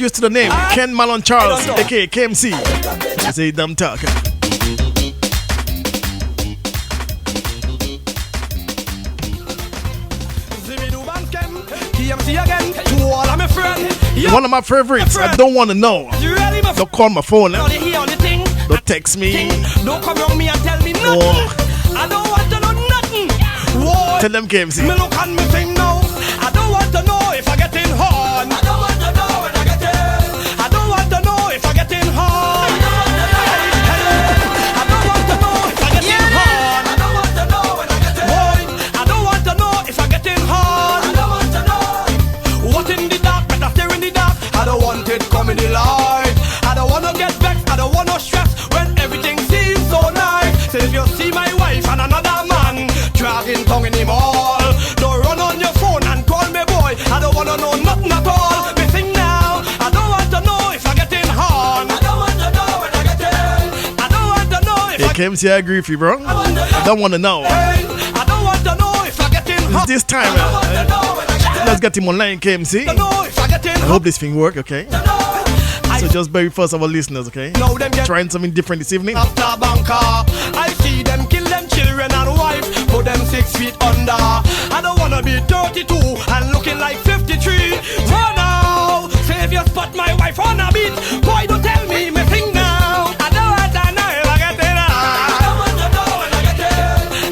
used to the name Ken Malone Charles, aka KMC. I say dumb talk. One of my favorites. I don't want to know. Don't call my phone. Don't text me. Don't come around me and tell me nothing. I don't want to know nothing. Whoa. Tell them KMC. Me look and me think now. I don't want to know if I get in hard. I don't want to know when I get in. I don't want to know if I get in hard. I don't want to know if I get in hard. I don't want to know when I get in. Boy, I don't want to know if I get in hard. I don't want to know. What in the dark? Better stay in the dark. I don't want it come in the light. I don't want to get vexed. I don't want no stress when everything seems so nice. So if you see my wife and another man dragging tongue in the mall, don't run on your phone and call me boy. I don't want to know nothing at all. Me sing now. I don't want to know if I get in hard. I don't want to know when I get in. I don't want to know if I KMC, I agree with you, bro. I don't want to know. Hey, I don't want to know if I get in hard. This time, let's get him online, KMC. I hope this thing work, okay? So just very first of all, listeners, okay? Trying something different this evening. After banker, I see them kill them children and wife, put them 6 feet under. I don't wanna be 32 and looking like 53. Run now, say if you spot my wife on a beat, boy don't tell me thing now. I don't want to know if I get it. I don't want to know when I get it.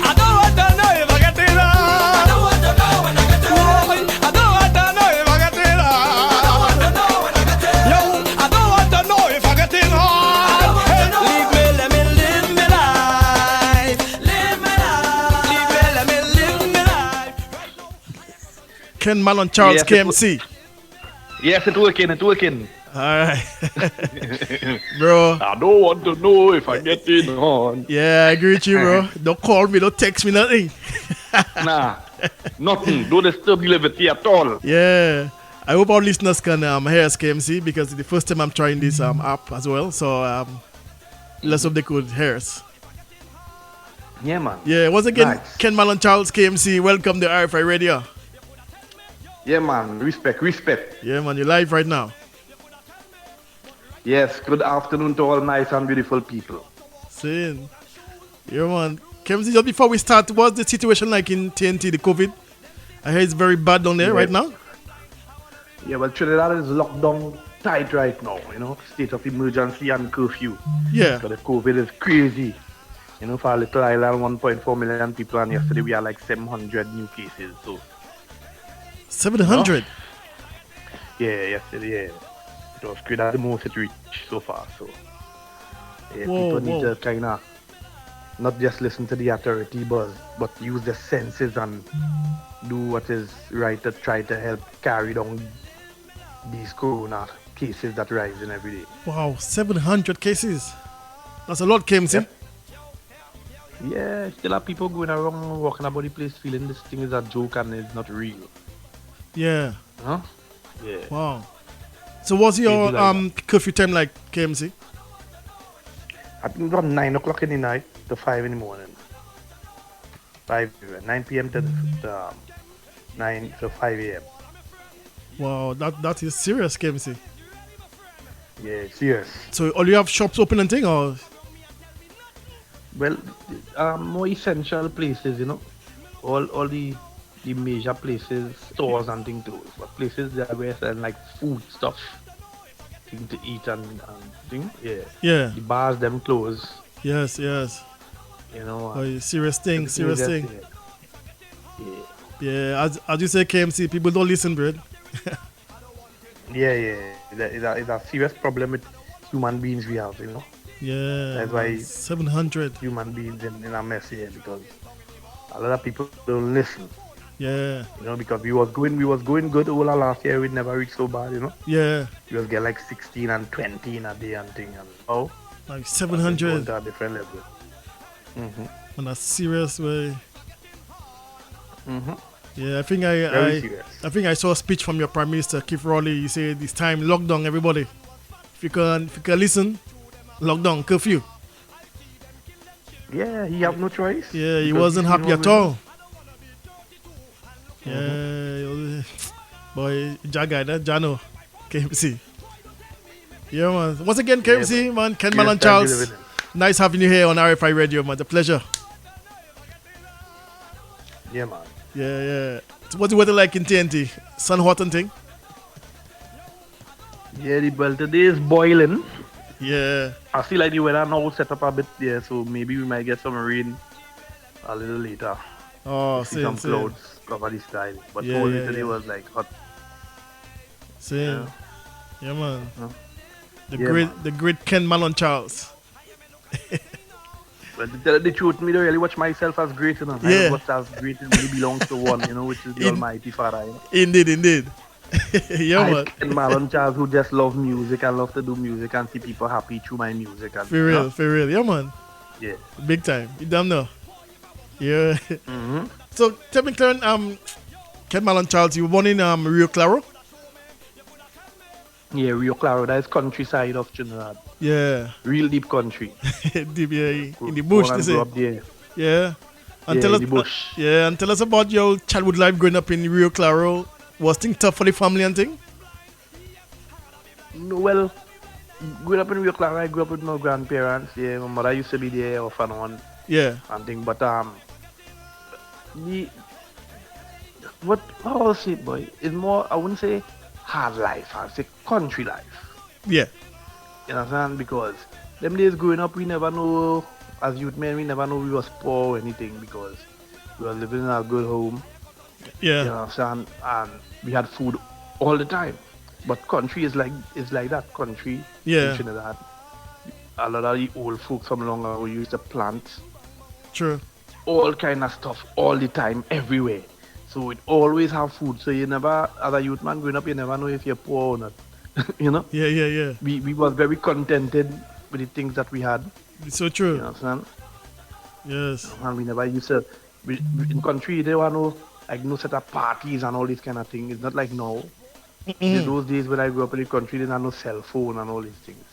I don't want to know if I get it. I don't want to know when I get it. I don't want to know if I get it. I don't want to know when I get it. Yo, I don't want to know if I get it. Leave me, let me live my life. Live my life. Leave me, let me live my life. Ken Malone Charles, yes, KMC. Yes, it's working. Alright. Bro. I don't want to know if I get in on. Yeah, I agree with you, bro. Don't call me, don't text me, nothing. Nah, nothing. Don't disturb the liberty at all. Yeah. I hope our listeners can hear us, KMC, because it's the first time I'm trying this app as well. So let's hope they could hear us. Yeah, man. Yeah, once again, nice. Ken Malone Charles, KMC, welcome to RFI Radio. Yeah, man. Respect. Yeah, man, you're live right now. Yes, good afternoon to all nice and beautiful people. Saying. Yeah, man. KMC, just before we start, what's the situation like in TNT, the COVID? I hear it's very bad down there right now. Yeah, well, Trinidad is locked down tight right now, state of emergency and curfew. Yeah. So the COVID is crazy. For our little island, 1.4 million people, and yesterday we had like 700 new cases. So 700? Yeah, yesterday, yeah. It was great. That's the most it reached so far. So yeah, people need to kind of not just listen to the authority, but use their senses and do what is right to try to help carry down these corona cases that rise in every day. Wow, 700 cases. That's a lot, KMC. Yep. Yeah, still have people going around walking about the place feeling this thing is a joke and it's not real. Yeah. Huh? Yeah. Wow. So what's your curfew time like, KMC? I think from 9 o'clock in the night to 5 in the morning. 9 p.m. to 9 to 5 a.m. Wow, that is serious, KMC. Yeah, serious. So all you have shops open and thing, or? Well, more essential places, all the major places, stores and things closed. But places that were selling like food stuff, things to eat and things, yeah. Yeah. The bars them close. Yes. Serious thing. Yeah, as you say, KMC, people don't listen, bro. Yeah. It's a serious problem with human beings we have, Yeah. That's why 700 human beings in a mess here, because a lot of people don't listen. Yeah. Because we was going good all last year, we never reached so bad, Yeah. We was get like 16 and 20 in a day and thing, and now like 700 to a different level. On a serious way. Yeah, I think I think I saw a speech from your Prime Minister Keith Rowley. He said this time lockdown, everybody. If you can listen, lockdown, curfew. Yeah, he have no choice. Yeah, he wasn't happy at all. Yeah, boy, Jagai, that Jano, KMC. Yeah, man. Once again, KMC, man, Ken Yes, Malone thank you, Charles. David. Nice having you here on RFI Radio, man. It's a pleasure. Yeah, man. Yeah. So what's the weather like in TNT? Sun hot and thing? Yeah, well, today is boiling. Yeah. I feel like the weather now set up a bit there, so maybe we might get some rain a little later. Oh, See some clouds cover the sky. But whole day today was like hot. Same. Yeah, man. Huh? The great Ken Malone Charles. But to tell the truth, me don't really watch myself as great enough. Yeah. I watch as great and really belongs to one, which is the Almighty Father. Indeed. Yeah, man. And Marlon Charles, who just love music and love to do music and see people happy through my music. And, For real. Yeah, man. Yeah. Big time. You damn know. Yeah. Mm-hmm. So tell me, Clarence, Ken Malone Charles, you were born in Rio Claro? Yeah, Rio Claro, that is countryside of Trinidad. Yeah. Real deep country. Deep, in the bush, Born they and say. grew up there. Yeah. And Yeah, tell in us, the bush. and tell us about your childhood life growing up in Rio Claro. Was things tough for the family and thing? No, well, growing up in Rio Claro, I grew up with my grandparents. Yeah, my mother used to be there off and on Yeah. and thing. But how was it, boy? It's more, I wouldn't say hard life, I'd say country life. Yeah. You understand? Because them days growing up, we never know, as youth men, we never know we was poor or anything because we were living in a good home. Yeah. You understand? And we had food all the time. But country is like that country Yeah. in Trinidad. A lot of the old folks from long ago used to plant True. all kind of stuff all the time, everywhere. So it always have food. So you never, as a youth man growing up, you never know if you're poor or not. You know? Yeah. We was very contented with the things that we had. It's so true. You understand? Yes. And we never used to, in country, there were no set of parties and all these kind of things. It's not like now. In those days when I grew up in the country, there were no cell phone and all these things.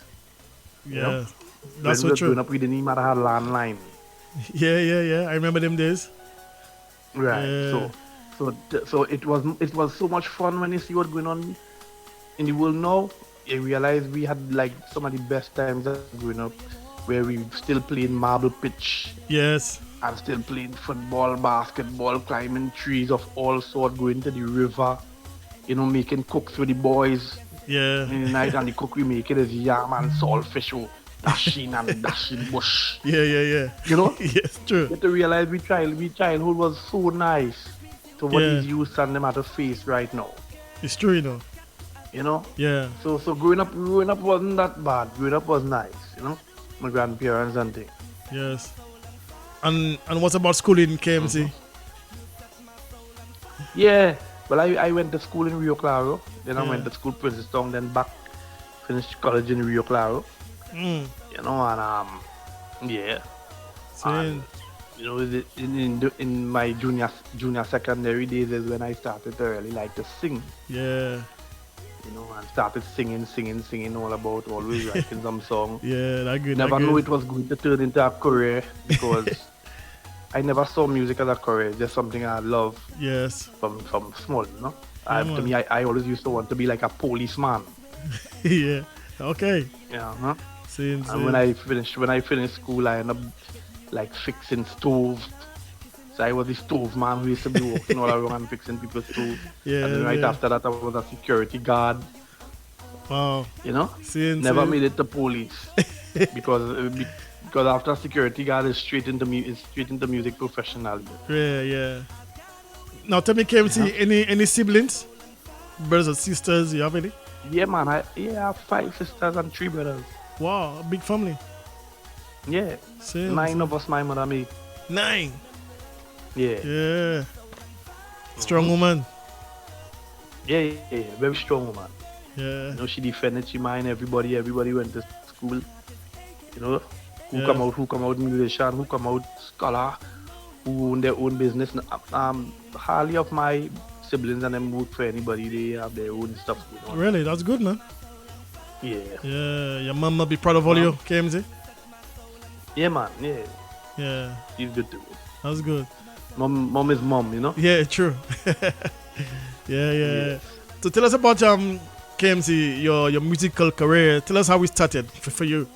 Yeah. You know? That's when so we were growing true. up, we didn't even have landline. Yeah. I remember them days. Right. Yeah. So it was so much fun when you see what's going on in the world now. You realize we had like some of the best times growing up, where we still playing marble pitch Yes. and still playing football, basketball, climbing trees of all sorts, going to the river, making cooks with the boys Yeah. in the night, and the cook we make it is yam and saltfish, dashing bush. Yeah. You know? Yes, true. You have to realize we childhood was so nice to what Yeah. these youths and them have to face right now. It's true, You know? Yeah. So growing up wasn't that bad. Growing up was nice, My grandparents and things. Yes. And what about school in KMC? Yeah. Well, I went to school in Rio Claro. Then I went to school Princeton, then back finished college in Rio Claro. Mm. And yeah. Same. And, in my junior secondary days is when I started to really like to sing. Yeah. And started singing all about, always writing some song. Yeah, that good. Never knew it was going to turn into a career because I never saw music as a career. Just something I love Yes. from small, Yeah, to me, I always used to want to be like a policeman. Yeah. Okay. Yeah. Huh? Same. And when I finished school, I ended up like fixing stoves. So I was the stove man who used to be walking all around and fixing people's stoves. Yeah. And then right yeah. after that, I was a security guard. Wow. Never made it to police because after security guard is straight into music professionally. Yeah. Now tell me, KMC, any siblings, brothers or sisters? You have any? Yeah, man. I have 5 sisters and 3 brothers. Wow, a big family. Yeah. Same. 9 of us, my mother made. 9. Yeah. Yeah. Strong woman. Yeah. Very strong woman. Yeah. She defended she mind everybody. Everybody went to school. Who Yeah. come out musician, who come out scholar, who own their own business. Hardly of my siblings and them work for anybody. They have their own stuff going on. Really, that's good, man. Yeah. Yeah. Your mom must be proud of all you, KMC. Yeah, man. Yeah. Yeah. She's good too. That's good. Mom is mom, Yeah, true. yeah. Yes. So tell us about KMC, your musical career. Tell us how it started for you.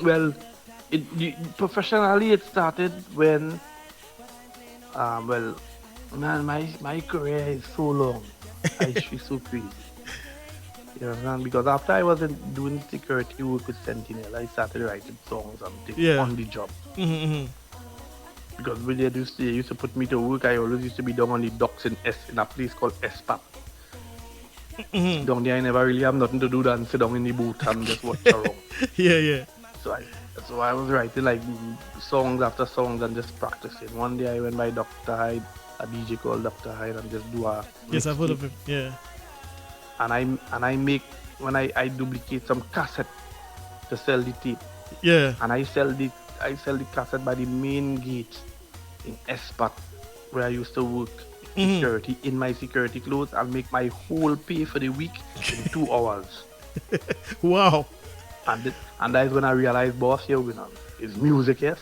Well, professionally it started when, man, my career is so long. I feel so crazy. You know, because after I wasn't doing security work with Sentinel, I started writing songs and things on the job. Because when they used to put me to work, I always used to be down on the docks in a place called SPAP. Down there, I never really have nothing to do than sit down in the boat and just watch around. Yeah. So I was writing like songs after songs and just practicing. One day I went by Dr. Hyde, a DJ called Dr. Hyde, and just do a Yes, I've heard of him. Yeah. And I make, when I duplicate some cassette to sell the tape. Yeah. And I sell the cassette by the main gate in Espat, where I used to work security in my security clothes, and make my whole pay for the week in 2 hours. Wow. And that's when I realized, boss, here we know, it's music, yes.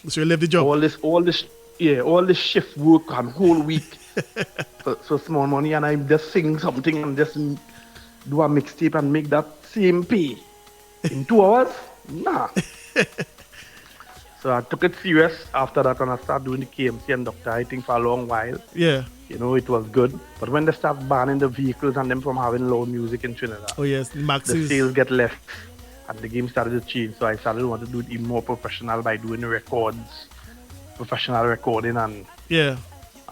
So you left the job. All this shift work and whole week. so small money, and I just sing something and just do a mixtape and make that same pay in 2 hours? Nah. So I took it serious after that, and I started doing the KMC and Doctor, I think, for a long while. Yeah. You know, it was good. But when they start banning the vehicles and them from having loud music in Trinidad, oh yes, the sales get left, and the game started to change. So I started to want to do it even more professional by doing records, professional recording, and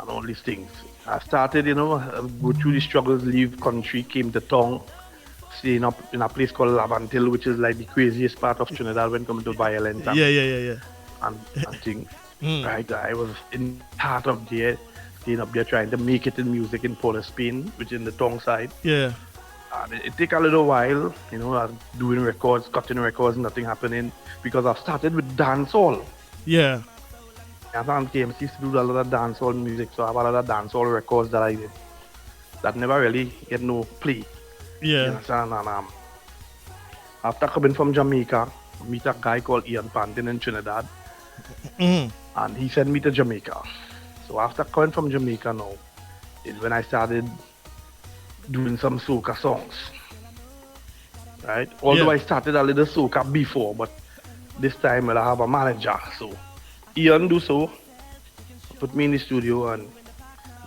all these things. I started, go through the struggles, leave country, came to town, staying up in a place called Lavantil, which is like the craziest part of Trinidad when coming to violence. And things. Right, I was in heart of there, staying up there trying to make it in music in Port of Spain, which is in the tongue side. Yeah. And it take a little while, I'm doing records, cutting records, nothing happening, because I started with dancehall. Yeah. I found KMC used to do a lot of dancehall music, so I have a lot of dancehall records that I did that never really get no play. Yeah. You understand? And after coming from Jamaica, I meet a guy called Ian Pantin in Trinidad, and he sent me to Jamaica. So after coming from Jamaica now, is when I started doing some soca songs. Right? Although I started a little soca before, but this time I have a manager. So Ian do so, put me in the studio, and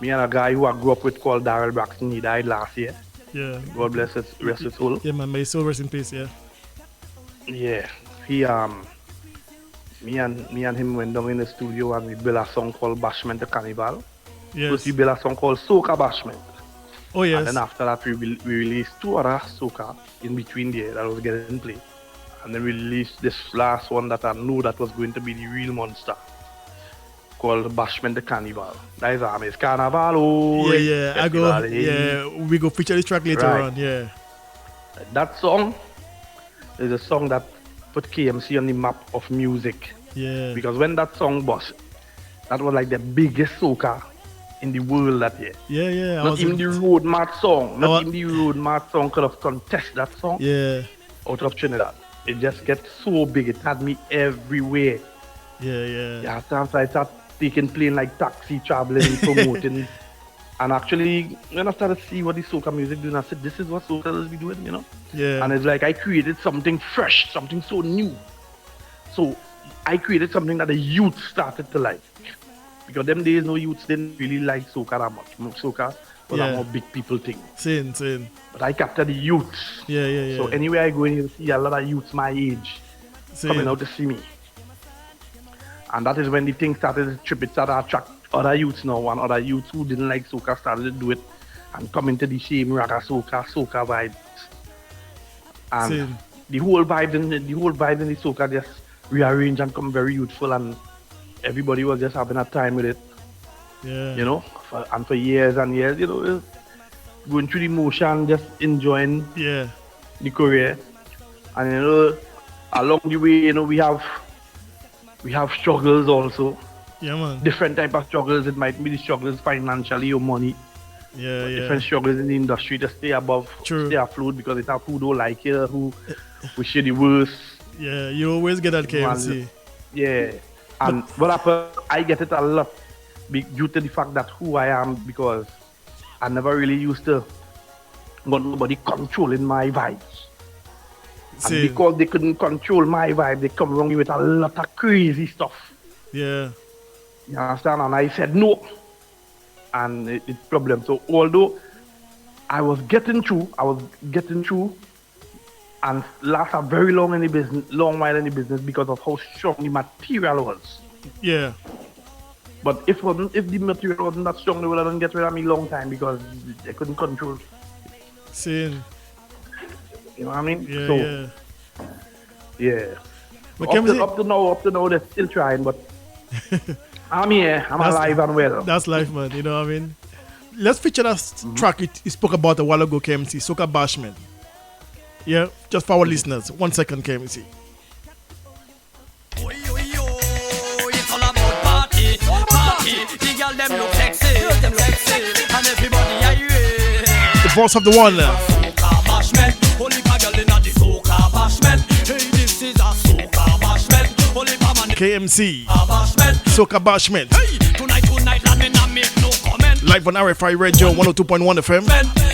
me and a guy who I grew up with called Darrell Braxton, he died last year. Yeah. God bless his rest his soul. Yeah, man, may his soul rest in peace, yeah. Yeah. He me and him went down in the studio and we built a song called Bashment the Carnival. Yes. First we built a song called Soca Bashment. Oh yes. And then after that we released 2 other soca in between there that was getting played. And then we released this last one that I knew that was going to be the real monster, called Bashment the Carnival. That is Amis Carnival. We go feature this track later on, yeah. That song is a song that put KMC on the map of music. Yeah. Because when that song bust, that was like the biggest soca in the world that year. Yeah. Not even the Road March song. Not even the Road March song could have contested that song. Yeah. Out of Trinidad. It just gets so big. It had me everywhere. Yeah. After I started taking plane like taxi, traveling, promoting. And actually, when I started to see what the soca music doing, I said, this is what soca does be doing, Yeah. And it's like I created something fresh, something so new. So I created something that the youth started to like. Because them days, no youths didn't really like soca that much. Soca was a more big people thing. Same. But I captured the youths. Yeah. So anywhere I go in, you see a lot of youths my age coming out to see me. And that is when the thing started to trip. It started to attract other youths now, and other youths who didn't like soca started to do it and come into the same raga soca vibes. And the whole vibe in the soca just rearranged and come very youthful, and everybody was just having a time with it. Yeah. For years and years, going through the motion, just enjoying the career. And along the way, we have struggles also. Yeah, man. Different type of struggles. It might be the struggles financially or money. Yeah. Different struggles in the industry to stay above, stay afloat, because it's who don't like you, who wish you the worst. Yeah, you always get that KMC. Yeah. And what happened, I get it a lot due to the fact that who I am, because I never really used to but nobody controlling my vibes. See. And because they couldn't control my vibe, they come around with a lot of crazy stuff. Yeah. You understand? And I said no. And it's problem. So although I was getting through, and last a very long while in the business because of how strong the material was. Yeah. But if the material wasn't that strong, they would have get rid of me long time because they couldn't control. See. You know what I mean? Yeah, so, yeah. But Up to now, they're still trying, but I'm here. I'm alive and well. That's life, man. You know what I mean? Let's feature that track you spoke about a while ago, KMC, Soca Bashment. Yeah, just for our listeners. 1 second, KMC. It's all about party. The girl them look sexy, and everybody irate. The boss of the one. Soca Bashment, only for girl inna the Soca Bashment. Hey, this is a Soca Bashment, only for man. KMC, Bashment, Soca Bashment. hey, tonight, let me not make no comment. Live on RFI Radio 102.1 FM.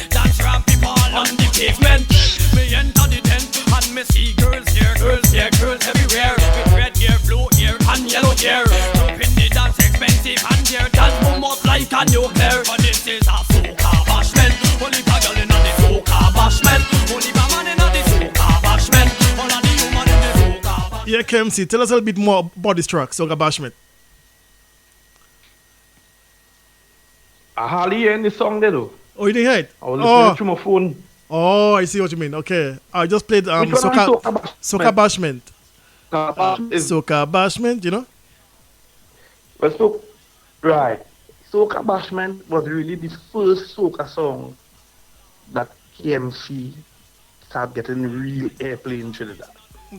Dance rap people on the pavement. Me enter the tent and me see girls here, girls everywhere. With red hair, blue hair, and yellow hair. Up in the dance expensive and here dance boom up like a nuclear. But this is a Soca Bashment. Only for girl inna the Soca Bashment. Only for man inna the Soca Bashment. All of the human in the Soca Bashment. Yeah, KMC, tell us a little bit more about this track, Soca Bashment. I hardly hear the song there though. Oh, you didn't hear it? I was listening through my phone. Oh, I see what you mean. Okay. I just played Soca Bashment. Soca Bashment, you know? Well, right. Soca Bashment was really the first soca song that KMC started getting real airplay in Trinidad.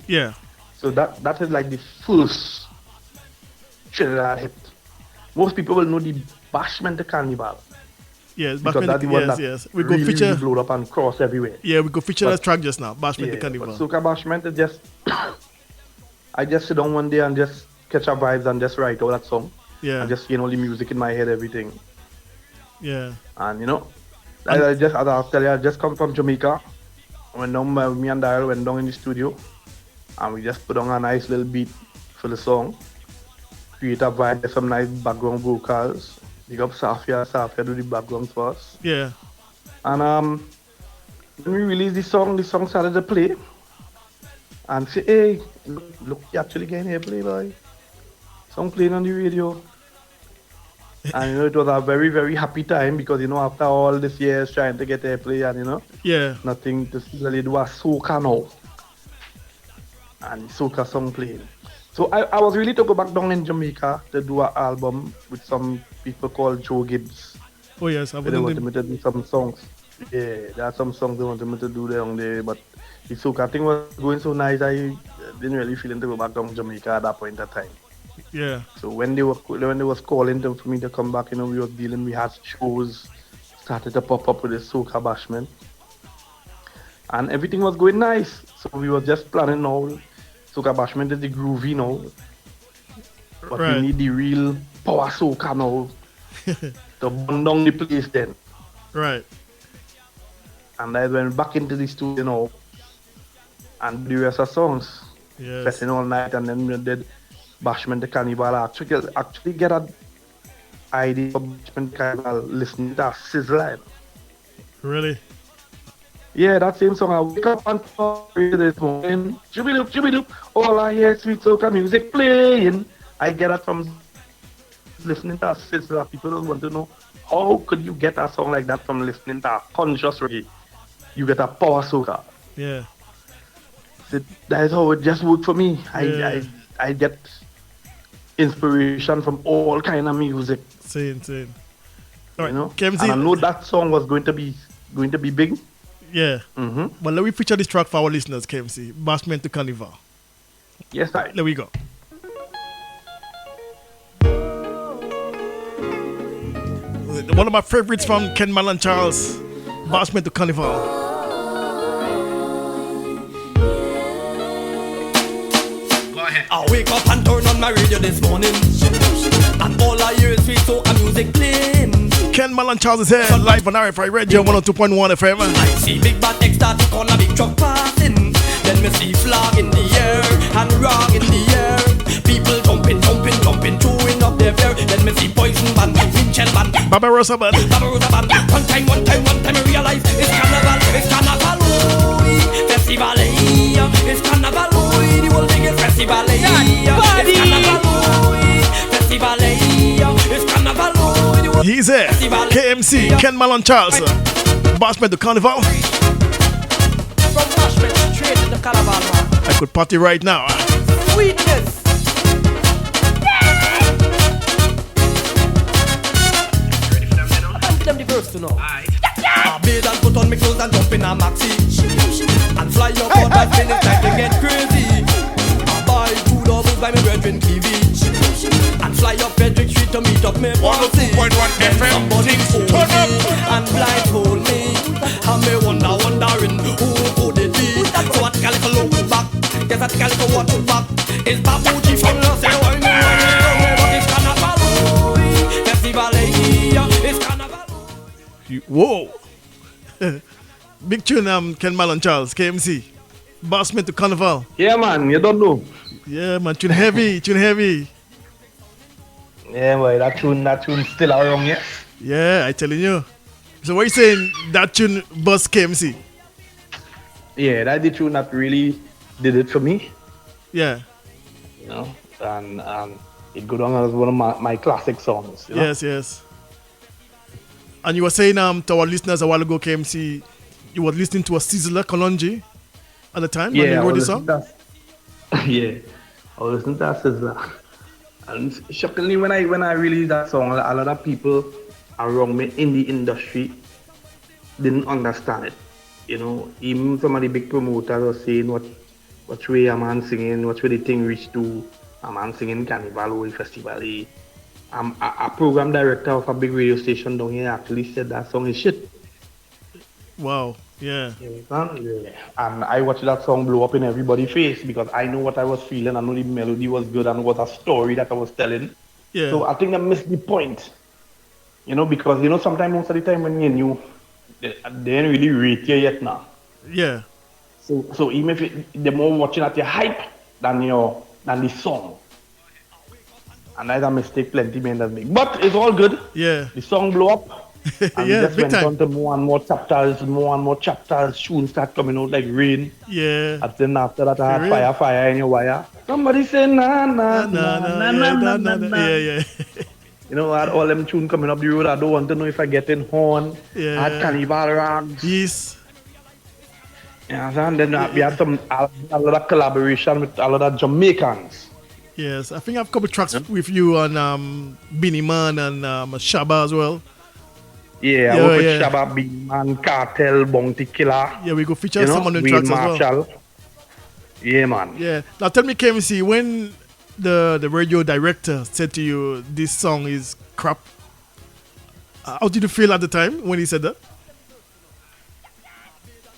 Yeah. So that is like the first Trinidad hit. Most people will know the Bashment the Carnival. Yes, because that's the one that we go really, feature. really blowed up and crossed everywhere. Yeah, we go feature that track just now. Bashment the Carnival. But Soca Bashment is just I just sit down one day and just catch up vibes and just write out that song. Yeah. And just the music in my head, everything. Yeah. And I just come from Jamaica. Went down, me and Dial went down in the studio, and we just put on a nice little beat for the song. Create a vibe, some nice background vocals. Big up Safia do the background for us. Yeah. And when we released the song started to play. And say, hey, look, you actually getting airplay, boy. Song playing on the radio. And it was a very, very happy time because after all these years trying to get airplay and yeah, nothing to really do a soca now. And soca song playing. So I was really to go back down in Jamaica to do an album with some people called Joe Gibbs. Oh yes, they wanted me to do some songs. Yeah, there are some songs they wanted me to do down there, but the soca thing was going so nice I didn't really feel to go back down to Jamaica at that point in time. Yeah. So when they was calling them for me to come back, we had shows started to pop up with the Soca Bashment. And everything was going nice. So we were just planning now. Soca Bashment is the groovy now. But right. We need the real power soca now. To burn down the place then. Right. And I went back into the studio now and the rest of songs. Yes. Pressing all night, and then we did Bashment the Carnival. Actually get an idea for Bashment the Carnival listening to Sizzler. Really? Yeah, that same song. I wake up and talk this morning. Shooby-doop. All I hear is sweet soca music playing. I get that from listening to Sizzler. People don't want to know how could you get a song like that from listening to a conscious reggae. You get a power soca. Yeah. So that is how it just worked for me. Yeah. I get inspiration from all kind of music. Insane. All right, KMC, and I know that song was going to be big. Yeah. Mm-hmm. But let me feature this track for our listeners, KMC. Bashment to Carnival. Yes, sir. There we go. One of my favorites from Ken Mal and Charles. Bashment to Carnival. I wake up and turn on my radio this morning, and all I hear is sweet soca music playing. Ken Malone Charles is here, live on RFI Radio 102.1 FM. I see big bad exotic on a big truck passing. Then me see flag in the air and rag in the air. People jumping, chewing up their fare. Then me see poison band, Mitchell band, Baba Rosa band. One time I realize it's carnival, festival, it's carnival, the whole thing is festival, it's carnival, it's carnival. He's here, KMC, Ken Malone Charles, Bashment to Carnival. From Bashment straight to the carnival, man. I could party right now. Sweetness. Them the verse to know. I bathe and put on my clothes and jump in a maxi and fly up on that finish like they get crazy. I buy 2 doubles by my brethren TV and fly up Frederick Street to meet up me bossy. 102.1 FM. Somebody hold me and blindfold me. And me wondering who could it be? So I take a little look back. Yes, I take a little watch back. It's Babuji from Los Angeles. But it's carnival. Festival. It's carnival. Whoa. Big tune, Ken Malone Charles, KMC. Bashment to Carnival. Yeah, man, you don't know. Yeah, man, tune heavy. Yeah, boy, that tune still around, yeah? Yeah, I telling you. So what you saying, that tune bust KMC? Yeah, that's the tune that really did it for me. Yeah. You know, and it go down as one of my classic songs. You know? Yes. And you were saying to our listeners a while ago, KMC, you were listening to a Sizzler Kalonji at the time when you wrote the song? Yeah, I was listening to that Sizzler. And shockingly, when I released that song, a lot of people around me in the industry didn't understand it. You know, even some of the big promoters were saying what way a man singing, what way the thing reached to a man singing Carnival Festival. A program director of a big radio station down here actually said that song is shit. Wow, yeah. And I watched that song blow up in everybody's face because I know what I was feeling. I know the melody was good and what a story that I was telling. Yeah. So I think I missed the point. You know, because, you know, sometimes most of the time when you're new, they didn't really rate you yet now. Yeah. So even if they're more watching at your hype than the song. And that's a mistake plenty men that make. But it's all good. Yeah. The song blew up. And Yeah, we just big went time. on to more and more chapters, tunes start coming out like rain. Yeah. And then after that I For had fire in your wire. Somebody say na na na na na na na. Yeah. You know, I had all them tunes coming up the road. I don't want to know if I get in horn. Yeah. I had Carnival rags. Yes. Yeah, and then we had a lot of collaboration with a lot of Jamaicans. Yes. I think I have a couple tracks with you on Beanie Man and Shabba as well. Yeah, I work with Shabba, Big Man, Cartel, Bounty Killer. Yeah, we go feature some on the tracks as well. Yeah, man. Yeah. Now tell me, KMC, when the radio director said to you, this song is crap, how did you feel at the time when he said that?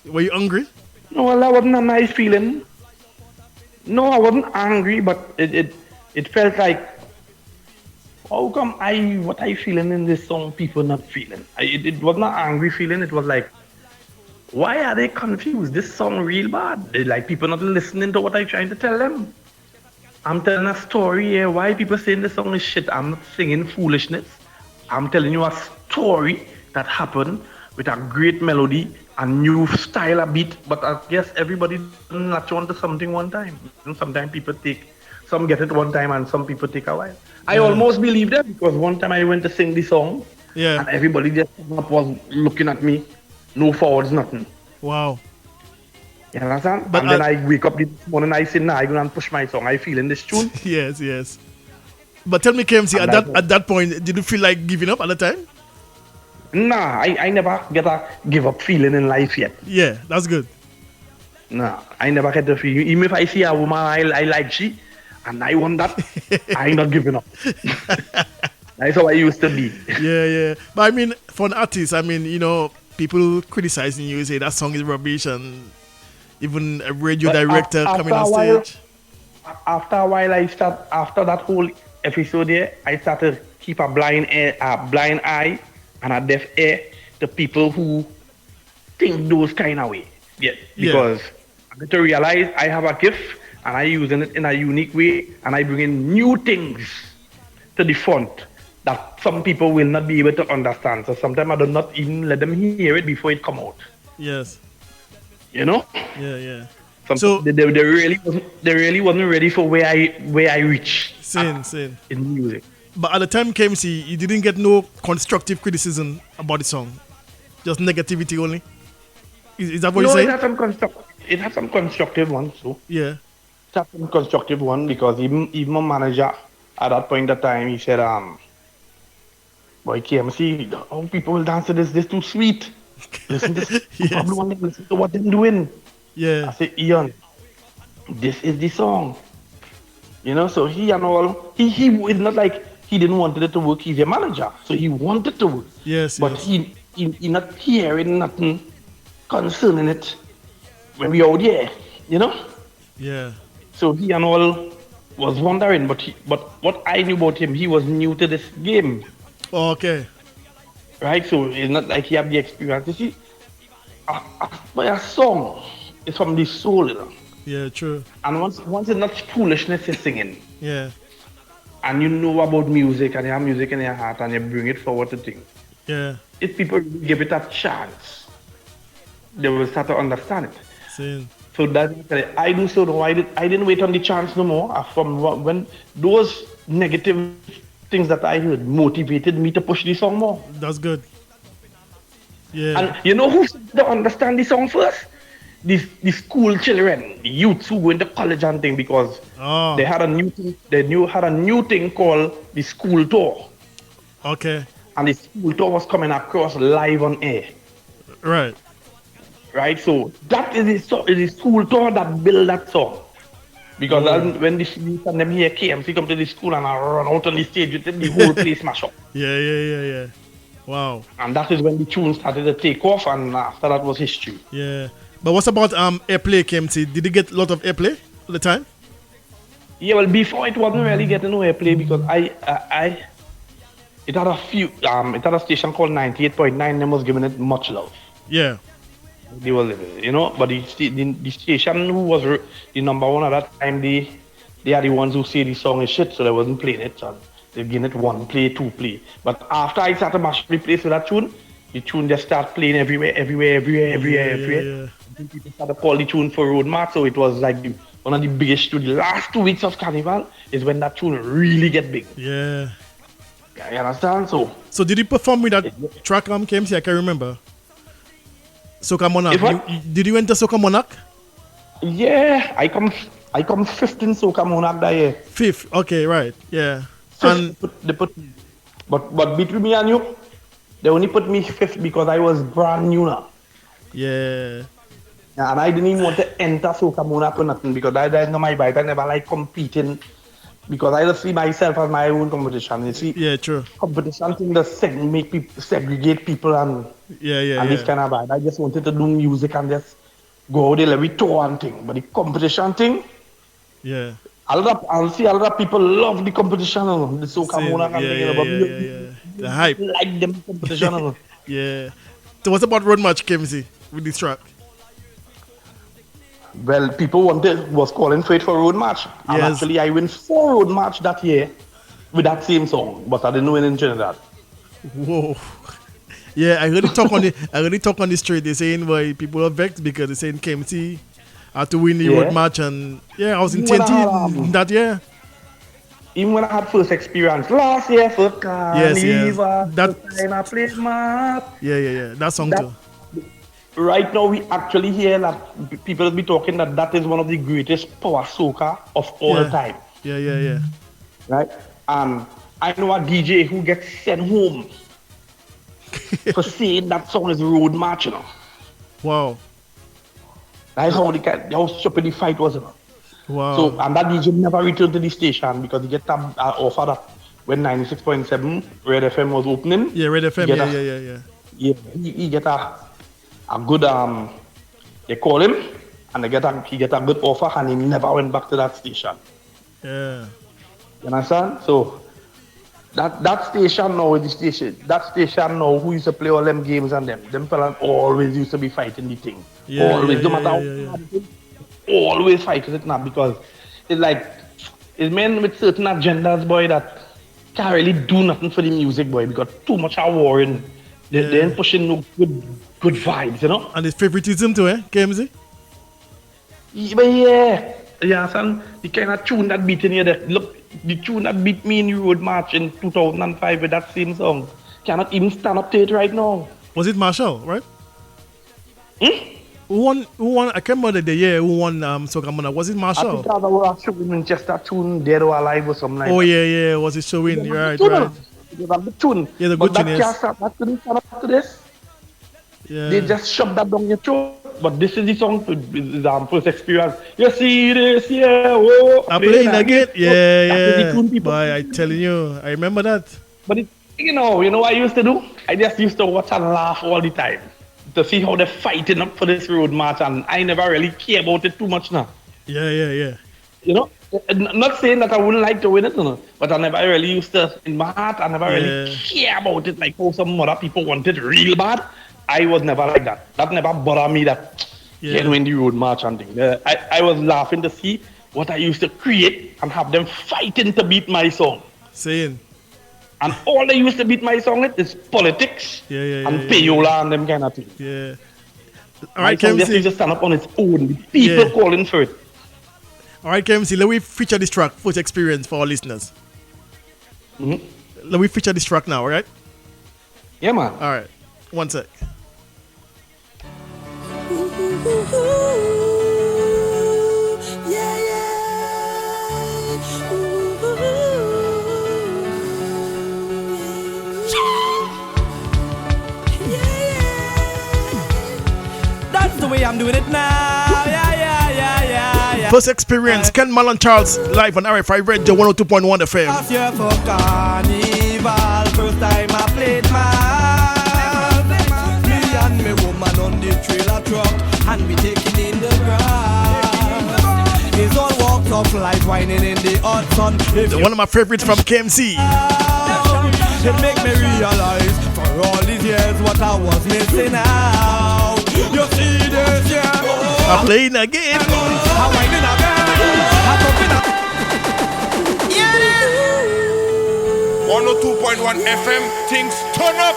Were you angry? No, well, that wasn't a nice feeling. No, I wasn't angry, but it felt like, how come what I feeling in this song, people not feeling? It was not angry feeling, it was like, why are they confused? This song real bad. Like people not listening to what I'm trying to tell them. I'm telling a story here. Why people saying this song is shit? I'm not singing foolishness. I'm telling you a story that happened with a great melody, a new style of beat. But I guess everybody doesn't latch on to something one time. You know, sometimes some get it one time and some people take a while. I almost believe that because one time I went to sing the song and everybody just was looking at me. No forwards, nothing. Wow. You understand? But then I wake up this morning, I say, nah, I'm going to push my song. I feel in this tune. Yes. But tell me, KMC, at that point, did you feel like giving up at the time? Nah, I never get a give up feeling in life yet. Yeah, that's good. Nah, I never get the feeling. Even if I see a woman I like she, and I want that, I ain't not giving up. That's how I used to be. Yeah. But I mean, for an artist, I mean, you know, people criticizing you, say that song is rubbish, and even a radio director coming on stage. After a while, after that whole episode there, I started keep a blind eye and a deaf ear to people who think those kind of way. Yeah, because I get to realize I have a gift and I using it in a unique way, and I bring in new things to the front that some people will not be able to understand. So sometimes I do not even let them hear it before it come out. Yes. You know? Yeah. So they really wasn't ready for where I reach. Same. In music. But at the time KMC, you didn't get no constructive criticism about the song, just negativity only. Is that what you're saying? It had some constructive ones too. Yeah. It had some constructive one because even my manager at that point in time, he said, boy, KMC, how people will dance to this too sweet. Listen to this. Yes. Probably want to listen to what they're doing. Yeah. I said, Ian, this is the song. You know, so he and all, he is not like he didn't want it to work. He's a manager, so he wanted to work. Yes. But he not hearing nothing concerning it when we out here, you know? Yeah. So he and all was wondering, but what I knew about him, he was new to this game. Oh, okay. Right? So it's not like he had the experience. You see, a song is from the soul, you know? Yeah, true. And once it's not foolishness you're singing. Yeah. And you know about music and you have music in your heart and you bring it forward to things. Yeah. If people give it a chance, they will start to understand it. Same. So that's I do so no. I didn't wait on the chance no more. From when those negative things that I heard motivated me to push the song more. That's good. Yeah. And you know who don't understand the song first? The school children, the youths who go into college and thing, because they had a new thing. Had a new thing called the school tour. Okay. And the school tour was coming across live on air. Right. Right, so that is the school tour that built that song. Because when the youth and them here came, they come to the school and I run out on the stage with them, the whole place smash up. Yeah. Wow. And that is when the tune started to take off, and after that was history. Yeah. But what's about airplay, KMC? Did you get a lot of airplay at the time? Yeah, well, before it wasn't really getting no airplay because it had a few, it had a station called 98.9, them was giving it much love. Yeah. They were living, you know, but the station who was the number one at that time, they are the ones who say the song is shit, so they wasn't playing it. So they giving it 1 play, 2 play. But after I started mash replace with that tune, the tune just started playing everywhere. Yeah. People started calling the tune for road march, so it was like one of the biggest tunes. The last 2 weeks of Carnival is when that tune really get big. Yeah. You understand? So did you perform with that track KMC? I can remember. Soca Monarch. Did you enter Soca Monarch? Yeah, I come 5th in Soca Monarch that year. 5th, okay, right, yeah. And but between me and you, they only put me 5th because I was brand new now. Yeah. And I didn't even want to enter Soca Monarch or nothing because I didn't know my bike. I never like competing because I just see myself as my own competition. You see? Yeah, true. Competition thing that make people segregate people and this kind of vibe. I just wanted to do music and just go out there like we tour and thing. But the competition thing, yeah. A lot of people love the competition, the Soca Monarch and thing. The hype. Like them competition. Yeah. So what's about road match, KMC, with this track? Well, people was calling for it for road match. And actually I went for road match that year with that same song, but I didn't win in Trinidad. Whoa. Yeah, I already talk on the street. They're saying why people are vexed because they're saying KMC had to win the road match, and I was in TNT that year. Even when I had first experience last year for Carnival, that I played match. Yeah. That song too. Right now, we actually hear that people be talking that is one of the greatest power soca of all time. Yeah. Right? And I know a DJ who gets sent home for saying that song is road march, you know. Wow. That's how stupid the fight was, you know. Wow. So, and that DJ never returned to the station because he get an offer that when 96.7 Red FM was opening. Yeah, Red FM, yeah. Yeah, he get a good they call him and he get a good offer and he never went back to that station. Yeah. You understand? So That station now is the station. That station now who used to play all them games and them fellas always used to be fighting the thing. Always, no matter how always fighting it now because it's like it's men with certain agendas, boy, that can't really do nothing for the music, boy, because too much are warring. They ain't pushing no good vibes, you know. And it's favoritism too, KMZ? But yeah, son, the kind of tune that beat in here, look, the tune that beat me in the Road March in 2005 with that same song, cannot even stand up to it right now. Was it Marshall, right? Who won? I can't remember the year who won Soca Monarch. Was it Marshall? I think that was showing just that tune, Dead or Alive or something like that. Oh, yeah. Was it showing? Right. It was a good tune. Yeah, the but good tune, yes. That couldn't stand up to this. Yeah. They just shoved that down your throat. But this is the song for first experience. You see this, I'm playing again. Yeah. Boy, I telling you, I remember that. But you know what I used to do? I just used to watch and laugh all the time to see how they're fighting up for this road march, and I never really care about it too much now. Yeah. You know, not saying that I wouldn't like to win it, but I never really used to, in my heart, I never really care about it like how some other people want it real bad. I was never like that. That never bothered me that can win the road march and thing. I was laughing to see what I used to create and have them fighting to beat my song. Saying. And all they used to beat my song with is politics and payola and them kind of things. Yeah. All right, KMC. Just used to stand up on its own with people calling for it. All right, KMC, let me feature this track, first experience for our listeners. Let me feature this track now, all right? Yeah, man. All right. One sec. That's the way I'm doing it now. Yeah. First experience, Ken Malone Charles, live on RFI Radio 102.1 FM. Last year for Carnival, first time I played me and me woman on the trailer truck, and we taking in the grass. It's all walks of life, whining in the hot sun. One of my favorites from KMC. It make me realize for all these years what I was missing out. You see this, I'm playing again. I'm whining again. I'm talking again. 102.1 FM, things turn up.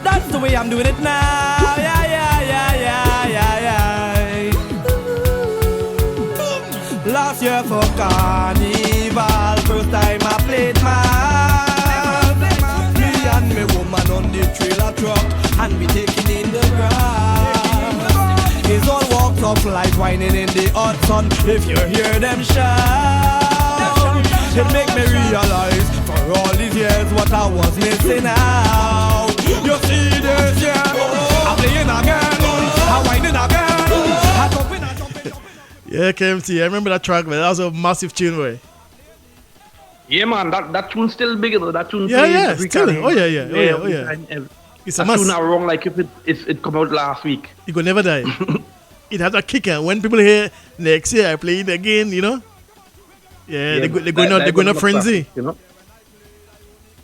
That's the way I'm doing it now. Yeah. Last year for Carnival, first time I played me and me woman on the trailer truck, and we taking in the grass. It's all walks of life, whining in the hot sun. If you hear them shout, it make me realize for all these years what I was missing out. You see this, I'm playing again, I'm whining again, I'm jumping. Yeah, KMT, I remember that track, man. That was a massive tune, boy. Yeah, man, that tune's still big, though. That tune still. Oh, yeah. It's a must. That tune are wrong, like if it come out last week. It could never die. It has a kicker. When people hear next year I play it again, you know? Yeah, they're going to frenzy. You know?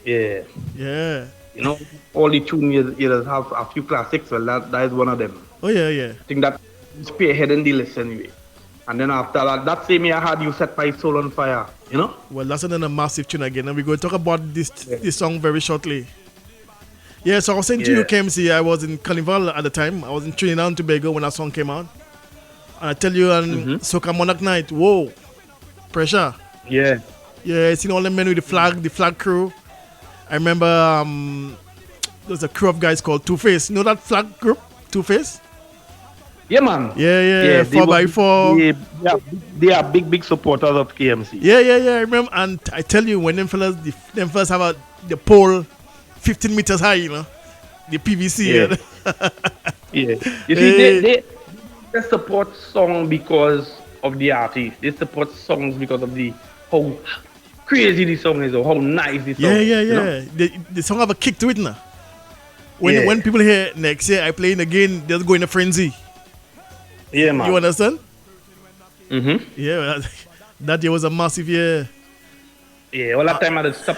Yeah. Yeah. You know, all the tunes you have a few classics, well, that is one of them. Oh, yeah. I think that spearheading the list anyway. And then after that same year I had You Set My Soul on Fire, you know? Well, that's another massive tune again, and we're going to talk about this song very shortly. Yeah, so I was saying to you, KMC, I was in Carnival at the time. I was in Trinidad and Tobago when that song came out. And I tell you, on Soca Monarch night, whoa, pressure. Yeah. Yeah, I seen all the men with the flag crew. I remember there's a crew of guys called Two Face. You know that flag group, Two Face? Yeah, man. Yeah. 4x4. They are big supporters of KMC. Yeah. I remember, and I tell you, when them fellas have the pole 15 meters high, you know, the PVC. Yeah. You see, they support song because of the artist. They support songs because of how crazy the song is or how nice the song is. Yeah. You know? The song have a kick to it now. when people hear next year I playing again, they'll go in a frenzy. Yeah, man. You understand? Mm-hmm. Yeah, that year was a massive year. Yeah, all that time I had stop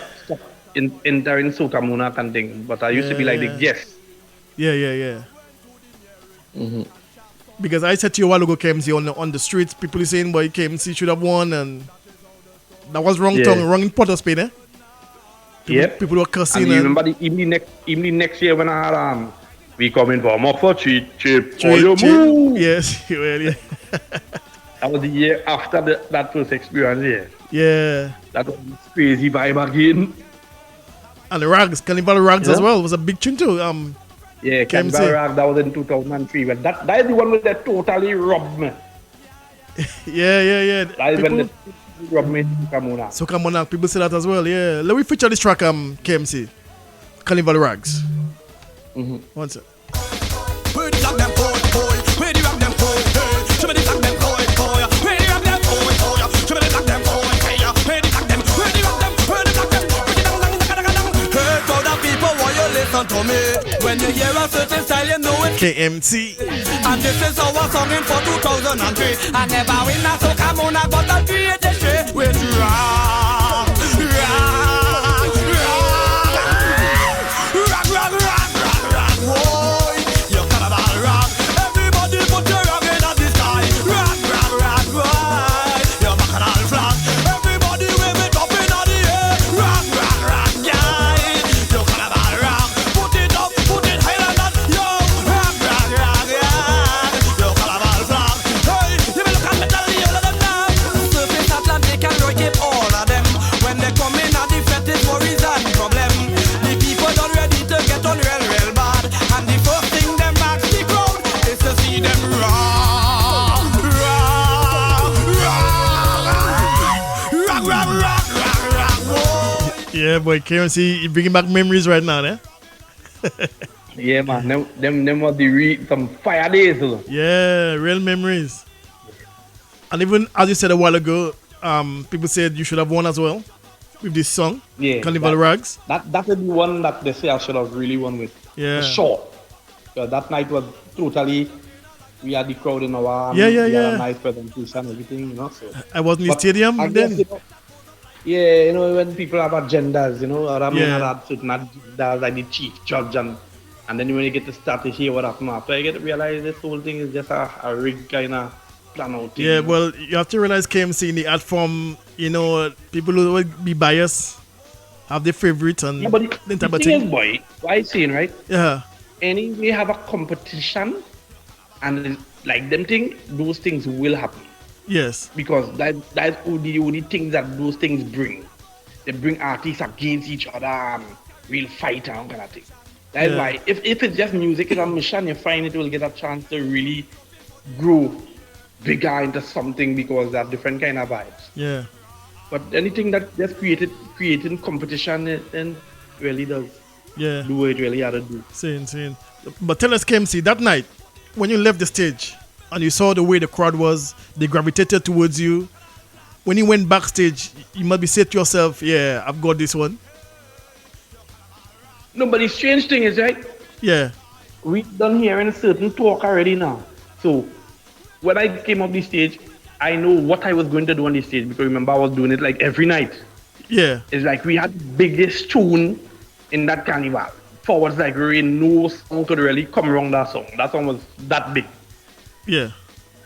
entering Soca Monarch and thing, but I used to be like the guest. Yeah. Because I said to you a while ago, KMC, on the streets, people are saying, boy, KMC should have won, and that was wrong tongue, wrong in Port of Spain, eh? People were cussing. And you remember the evening next year when I had we coming for more for cheap, for your move. Yes, well, yeah. That was the year after that first experience, Yeah. That was crazy vibe again. And the Rags, Carnival Rags as well, was a big tune too. Carnival Rags, that was in 2003. But that is the one that totally robbed me. Yeah. That is when they robbed me in Soca Monarch. Soca Monarch, people say that as well, yeah. Let me feature this track, KMC. Carnival Rags. One sec. Where the rock them boy? Where the rock them boy? Show me the rock them boy. Where the rock them boy? Show me the rock them boy. Where the rock them? Where the rock them? Where the rock them? Break it down. Hey, crowd of people, why you listen to me? When you hear a certain style, you know it. KMC. And this is our song in for 2003. I never win a Soca Monarch, but I create a shit with rock. Boy, you Carnival rock. Everybody put your rock in the sky. Rock, boy. Your bacchanal flag. Everybody wave it up in the air. Rock, guy. Your Carnival rock. Put it up, put it higher than that. Yo, rock, yeah. Your Carnival flag. Hey, you will look at me, tell you all of them now. Surface Atlantic and Roy keep all of them. When they come in at the fetish worries and problem. The people not ready to get on real bad. And the first thing them ask the crowd is to see them rock, boy. Yeah, boy, KMC, you bringing back memories right now, eh? Yeah, man. Them was some fire days. Yeah, real memories. And even as you said a while ago, people said you should have won as well with this song, Carnival Rags. That is the one that they say I should have really won with. Yeah. For sure. That night was totally. We had the crowd in our arms. Yeah. We had a nice presentation, everything, So. I was in the stadium I then. Guess, when people have agendas, I mean, I had certain agendas like the chief judge, and then when you get to start to hear what happened after, I get to realize this whole thing is just a rigged kind of plan out thing. Yeah, well, you have to realize KMC in the art form, people who will be biased, have their favorites and but the type the of thing thing. is, boy, what I saying, right? Yeah. Anyway, have a competition, and like them thing, those things will happen. Yes. Because that's the only thing that those things bring. They bring artists against each other and real fight and kind of thing. That's why if it's just music and a mission, you find it will get a chance to really grow bigger into something because they have different kind of vibes. Yeah. But anything that just creating competition, it really does. Yeah. Do what it really had to do. Insane. But tell us, KMC, that night when you left the stage and you saw the way the crowd was, they gravitated towards you. When you went backstage, you must be saying to yourself, yeah, I've got this one. No, but the strange thing is, right? Yeah. We done hearing a certain talk already now. So when I came up the stage, I know what I was going to do on the stage because remember I was doing it like every night. Yeah. It's like we had the biggest tune in that carnival. Forwards like really no song could really come around that song. That song was that big. Yeah.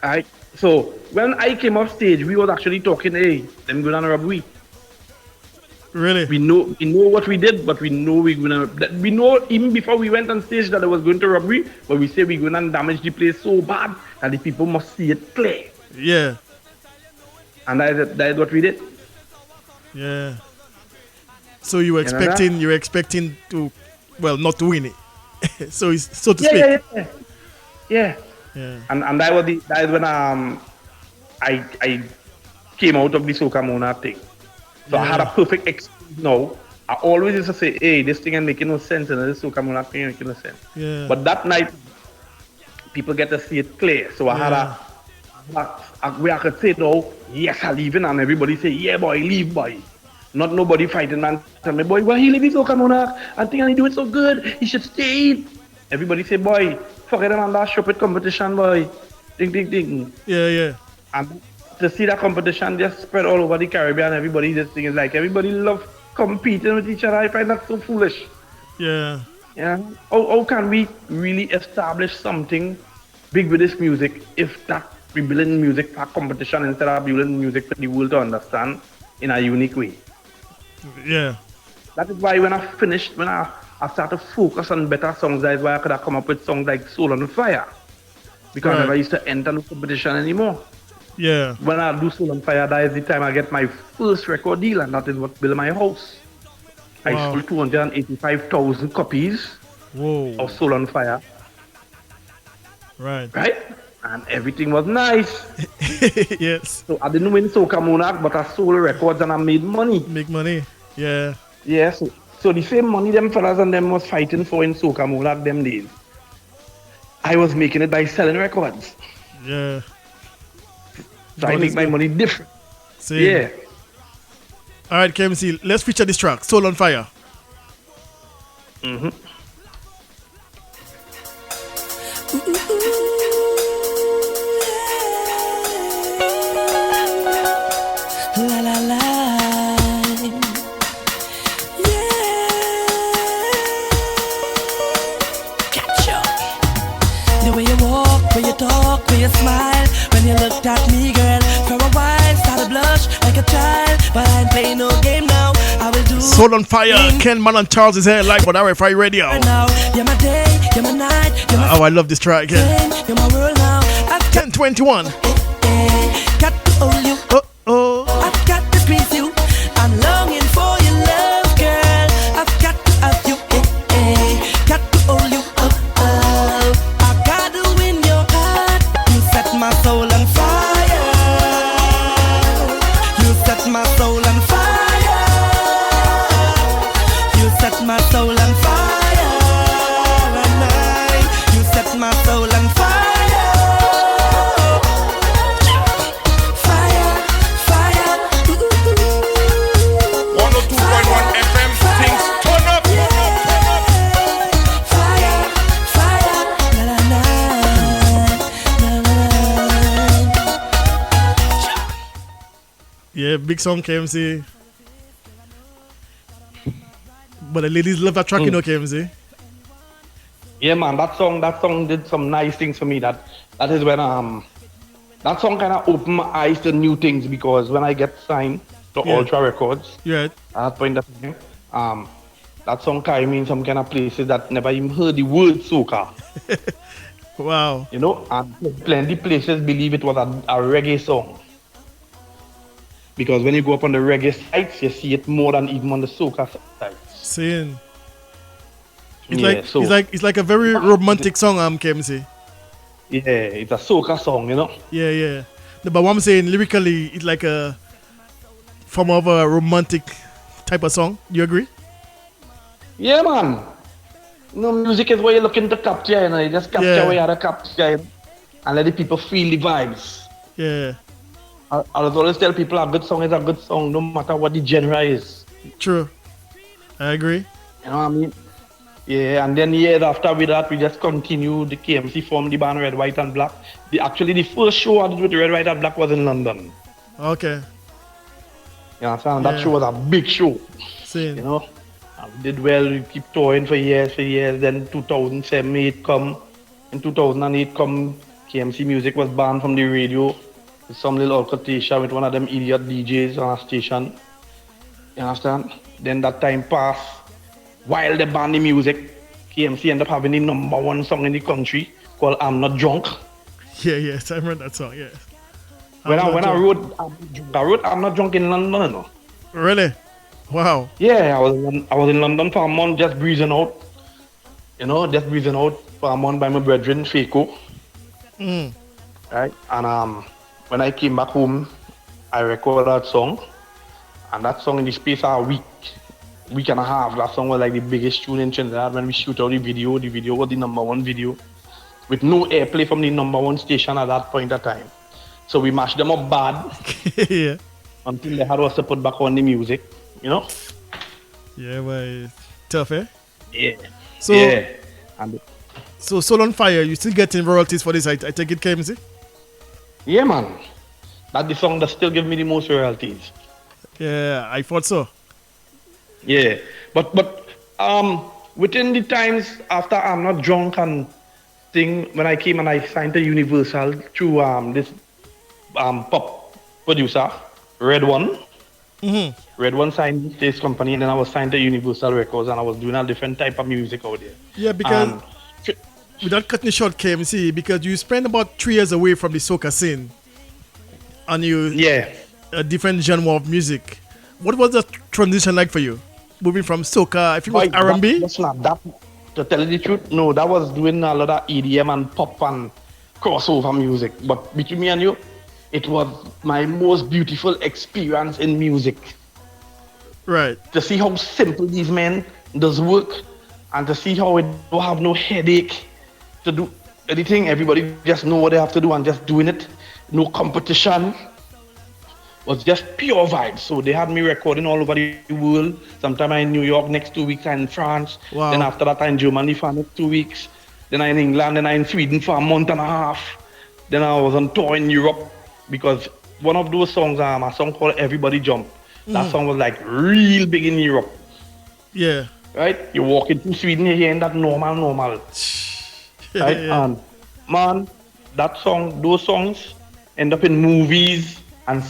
Alright. So when I came off stage, we was actually talking, hey, let me go down a robbery. Really? We know what we did, but we know we know even before we went on stage that I was going to robbery, but we say we're going to damage the place so bad that the people must see it clear. Yeah. And that is what we did. Yeah. So you were expecting to, well, not to win it. so to speak. Yeah. And that is when I came out of the Soca Monarch thing. So I had a perfect excuse now. I always used to say, hey, this thing ain't making no sense, and this Soca Monarch thing ain't making no sense. Yeah. But that night, people get to see it clear. So I had where I could say, no, yes, I leave it, and everybody say, yeah, boy, leave, boy. Not nobody fighting man. Tell me, boy, why he leave his soca monarch? I think he do it so good. He should stay. Everybody say, boy, forget about that stupid competition, boy. Ding, ding, ding. Yeah. And to see that competition just spread all over the Caribbean, everybody just think is like, everybody love competing with each other. I find that so foolish. Yeah. Yeah. How can we really establish something big with this music if that we building music for competition instead of building music for the world to understand in a unique way? Yeah. That is why when I start to focus on better songs, that is why I could have come up with songs like Soul on Fire. Because I never used to enter no competition anymore. Yeah. When I do Soul on Fire, that is the time I get my first record deal, and that is what built my house. I sold 285,000 copies of Soul on Fire. Right. And everything was nice. Yes. So I didn't win Soca Monarch, but I sold records and I made money. Make money. Yeah. Yeah, so the same money them fellas and them was fighting for in Soca Monarch them days. I was making it by selling records. Yeah. So I make my money different. Same. Yeah. All right, KMC, let's feature this track, Soul on Fire. Mm-hmm. La la la, yeah. Catch up. The way you walk, way you talk, way you smile. When you looked at me, girl, for a while, started blush like a child. But I ain't playing no game now. I will do Soul on Fire. Ken Man and Charles is here live on RFI Radio. now. You're my day, you're my night, you're my Oh, I love this track. Yeah. you're my world now. I've got 1021. got to hold you. I've got to squeeze you. I'm longing for your love, girl. I've got to have you. Got to hold you. I got to win your heart. You set my soul on fire. You set my soul on fire. You set my soul on fire. You set my soul on fire. Yeah, big song, KMC. But the ladies love that track, you know, KMC. Yeah, man, that song did some nice things for me. That is when that song kind of opened my eyes to new things, because when I get signed to Ultra Records, at that point of time, that song carried me in some kind of places that never even heard the word soca. Wow. You know, and plenty places believe it was a reggae song. Because when you go up on the reggae sites, you see it more than even on the soca sites. Saying. It's like a very romantic song, KMC. Yeah, it's a soca song, you know. Yeah. No, but what I'm saying, lyrically, it's like a form of a romantic type of song. You agree? Yeah, man. You know, music is what you're looking to capture, you know. You just capture what you have to capture, you know, and let the people feel the vibes. Yeah. I always tell people a good song is a good song, no matter what the genre is. True. I agree. You know what I mean? Yeah, and then years after with that, we just continue. The KMC formed the band Red, White and Black. The first show I did with Red, White and Black was in London. Okay. You understand? That show was a big show. Same. You know? And we did well, we keep touring for years. Then 2007, 8 come. In 2008 come, KMC Music was banned from the radio. Some little altercation with one of them idiot DJs on a station. You understand? Then that time passed. While they banned the music, KMC ended up having the #1 song in the country called I'm Not Drunk. Yes, I remember that song, yes. When I wrote I'm Not Drunk in London, you know. Really? Wow. Yeah, I was in London for a month just breathing out. You know, just breathing out for a month by my brethren, Faco. Right? And when I came back home, I recorded that song. And that song in the space of a week and a half, that song was like the biggest tune in Trinidad. When we shoot out the video was the #1 video. With no airplay from the #1 station at that point of time. So we mashed them up bad. Yeah. Until they had us to put back on the music. you know. Yeah, but tough, eh? Yeah. So, yeah. And so Soul on Fire, you still getting royalties for this? I take it, KMC? yeah, man. That's the song that still give me the most royalties. Yeah, I thought so. Yeah. But within the times after I'm Not Drunk and thing, when I came and I signed to Universal through this pop producer, Red One. Mm-hmm. Red One signed this company, and then I was signed to Universal Records, and I was doing a different type of music out there. Yeah, because without cutting it short, KMC, because you spent about 3 years away from the soca scene, and you a different genre of music. What was the transition like for you, moving from soca? I think it was R&B. That's not that. To tell you the truth, no, that was doing a lot of EDM and pop and crossover music. But between me and you, it was my most beautiful experience in music. Right. To see how simple these men does work, and to see how it don't have no headache to do anything. Everybody just know what they have to do and just doing it. No competition. Was just pure vibes. So they had me recording all over the world. Sometime I'm in New York, next 2 weeks I'm in France. Wow. Then after that I'm in Germany for next 2 weeks. Then I'm in England, then I'm in Sweden for a month and a half. Then I was on tour in Europe because one of those songs, a song called Everybody Jump. That song was like real big in Europe. Yeah. Right? You walk into Sweden, you're hearing that normal. Right? Yeah. And man, that song, those songs end up in movies and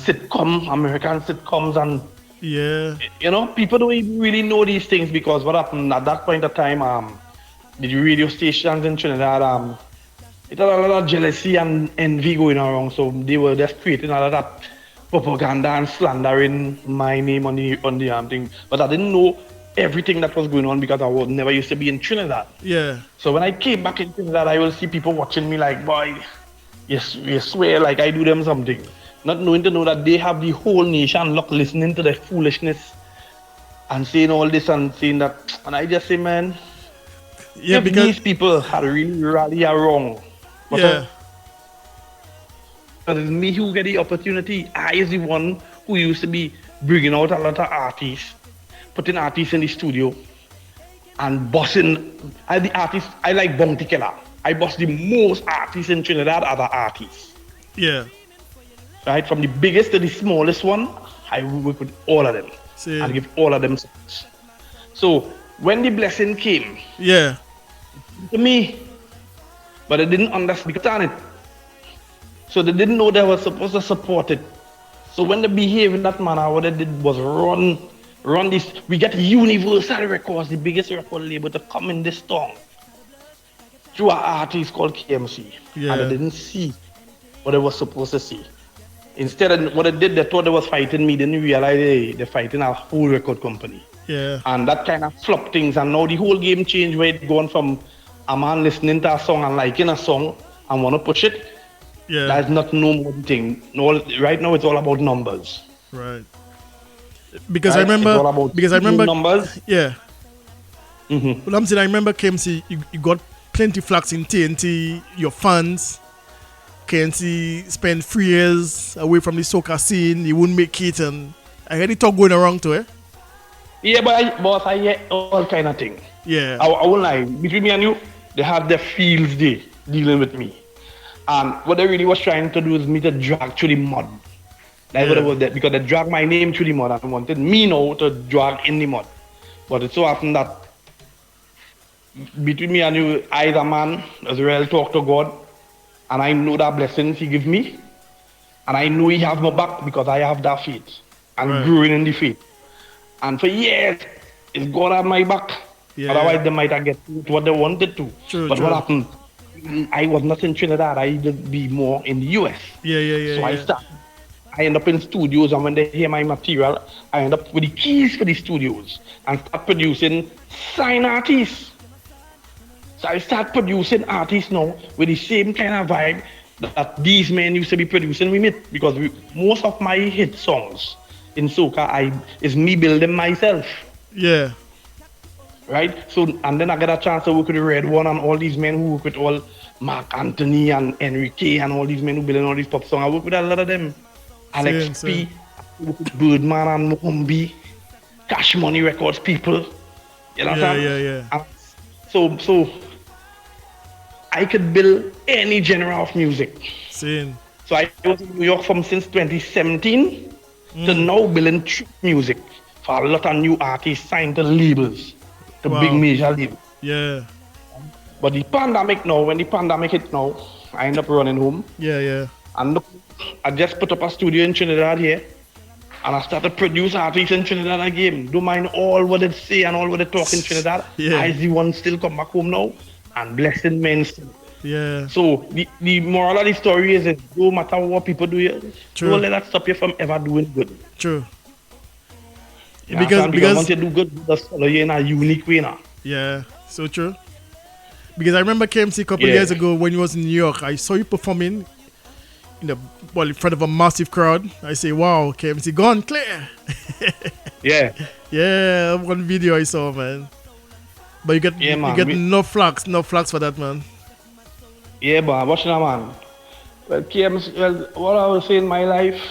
American sitcoms, and Yeah. you know, people don't even really know these things because what happened at that point of time, the radio stations in Trinidad, it had a lot of jealousy and envy going around, so they were just creating a lot of propaganda and slandering my name on the thing. But I didn't know everything that was going on because I was never used to be in Trinidad. Yeah. So when I came back in Trinidad, I will see people watching me like, boy, you swear like I do them something. Not knowing to know that they have the whole nation listening to their foolishness and saying all this and saying that. And I just say, man, if because these people had really wrong. Yeah. But it's me who get the opportunity. I is the one who used to be bringing out a lot of artists, putting artists in the studio and bossing. I like Bounty Killer. I boss the most artists in Trinidad as an artist. Yeah. Right, from the biggest to the smallest one, I work with all of them. See. And give all of them songs. So when the blessing came Yeah. to me, but they didn't understand it. So they didn't know they were supposed to support it. So when they behaved in that manner, what they did was run this. We get Universal Records, the biggest record label, to come in this song through an artist called KMC. Yeah. And they didn't see what they were supposed to see. Instead of what they did, they thought they was fighting me. They didn't realize they're fighting a whole record company. Yeah. And that kind of flopped things. And now the whole game changed where it's gone from a man listening to a song and liking a song and want to push it. Yeah. That's not no more thing. No, right now it's all about numbers. Right. Because Right? I remember. It's all about Because I remember. numbers. Yeah. Mm-hmm. Well, I'm saying I remember KMC. You got plenty flags in TNT. Your fans. KMC spent 3 years away from the soca scene. You wouldn't make it, and I had it talk going around to it. Yeah, but I hear all kind of thing. Yeah. I won't lie. Between me and you, they have their fields day dealing with me. And what they really was trying to do is me to drag through the mud. That's what it was that, because they dragged my name through the mud and wanted me now to drag in the mud. But it so happened that between me and you, I as a man, as well talk to God, and I know that blessings He give me, and I know He has my back because I have that faith and Right. growing in the faith. And for years, it's God had my back. Yeah. Otherwise, they might have get what they wanted to. True, but true. what happened? I was not in Trinidad. I would be more in the US. Yeah. So I end up in studios, and when they hear my material, I end up with the keys for the studios and start producing sign artists. So I start producing artists now with the same kind of vibe that these men used to be producing with me, because most of my hit songs in soca is me building myself. Yeah. Right? So, and then I get a chance to work with the Red One and all these men who work with all Mark Anthony and Enrique and all these men who building all these pop songs. I work with a lot of them. Alex Same. P, I work with Birdman and Mukumbi, Cash Money Records people. You know what I'm saying? Yeah. And so I could build any genre of music. Same. So I was in New York from since 2017 to now building music for a lot of new artists signed to labels, to big major labels. Yeah. But the pandemic now, when the pandemic hit now, I end up running home. Yeah. And look, I just put up a studio in Trinidad here. And I started to produce artists in Trinidad again. Don't mind all what they say and all what they talk in Trinidad. Yeah. I the one still come back home now and blessing men still. Yeah. So the moral of the story is that no matter what people do, don't let that stop you from ever doing good. True. Because once you do good, just follow you in a unique way now. Yeah, so true. Because I remember KMC a couple years ago when you was in New York. I saw you performing in front of a massive crowd. I say, wow, KMC gone clear. Yeah. Yeah, one video I saw, man. But you get no flags for that, man. Yeah, but watch now, man. Well, KMC, what I will say in my life,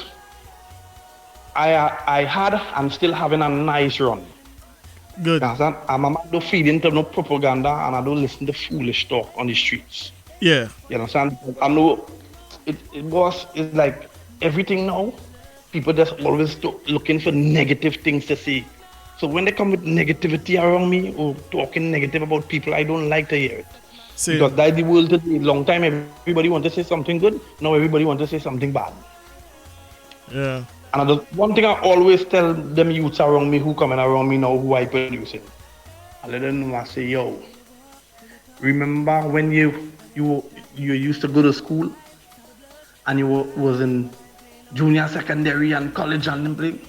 I had and still having a nice run. Good. I'm a man don't feed into no propaganda and I don't listen to foolish talk on the streets. Yeah. You understand? I know it's like everything now, people just always looking for negative things to say. So when they come with negativity around me or talking negative about people, I don't like to hear it. Because that's the world today. Long time everybody want to say something good, now everybody want to say something bad. Yeah. And one thing I always tell them youths around me who coming around me now who I producing, I let them know, I say, yo, remember when you used to go to school and you was in junior secondary and college and everything?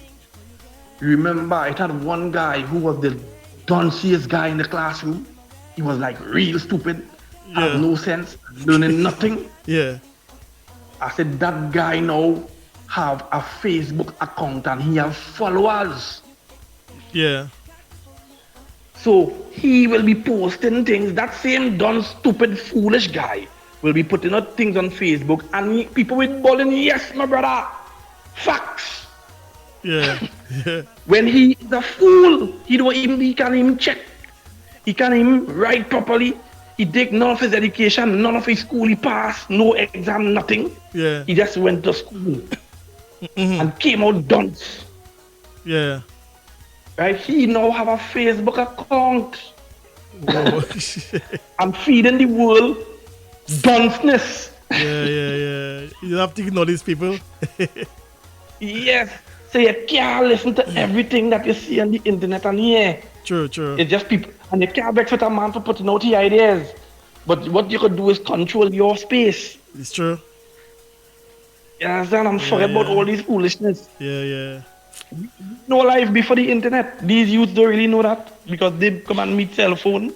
Remember I had one guy who was the dunsiest guy in the classroom. He was like real stupid, had no sense, learning nothing. Yeah. I said that guy now have a Facebook account and he have followers. Yeah. So he will be posting things. That same dumb, stupid, foolish guy will be putting out things on Facebook and people will balling, yes, my brother, facts. Yeah. When he is a fool, he can't even check. He can't even write properly. He take none of his education, none of his school he passed, no exam, nothing. Yeah. He just went to school and came out dunce. Yeah. Right? He now have a Facebook account. I'm feeding the world dunceness. Yeah. You have to ignore these people. Yes. So you can't listen to everything that you see on the internet and True. It's just people, and you can't vex with a man for putting out the ideas. But what you could do is control your space. It's true. You understand? I'm sorry about all this foolishness. Yeah. No life before the internet. These youths don't really know that because they come and meet cell phone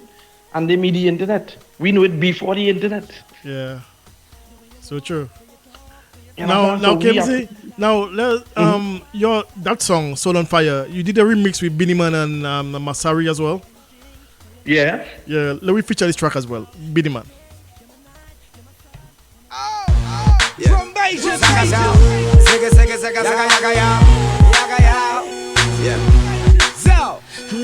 and they meet the internet. We know it before the internet. Yeah. So true. You Now, know, KMC, that song "Soul on Fire," you did a remix with Beenie Man and Masari as well. Yeah. Yeah, let me feature this track as well, Beenie Man. From Beijing. So,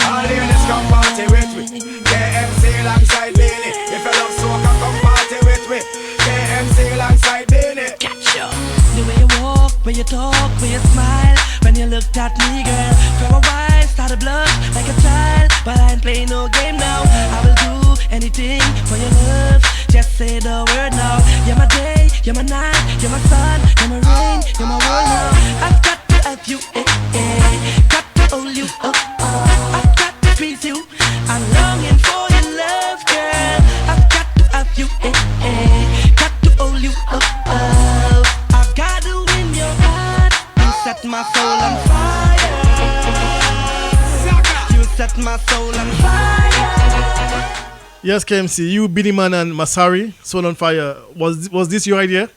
all the units come party with me. KMC alongside Beenie. If you love soca, come party with me. KMC alongside Beenie. Catch you. The way you walk, way you talk, way you smile. When you looked at me, girl, for a while, started blush like a child. But I ain't playing no game now. I will do anything for your love. Just say the word now. You're my day, you're my night, you're my sun, you're my rain, you're my world now. I've got to have you, got to hold you, I've got to please you. I'm longing for your love, girl. I've got to have you, got to hold you, I've got to win your heart. You set my soul on fire. You set my soul on fire. Yes, KMC, you, Beenie Man and Masari, Soul on Fire. Was this your idea?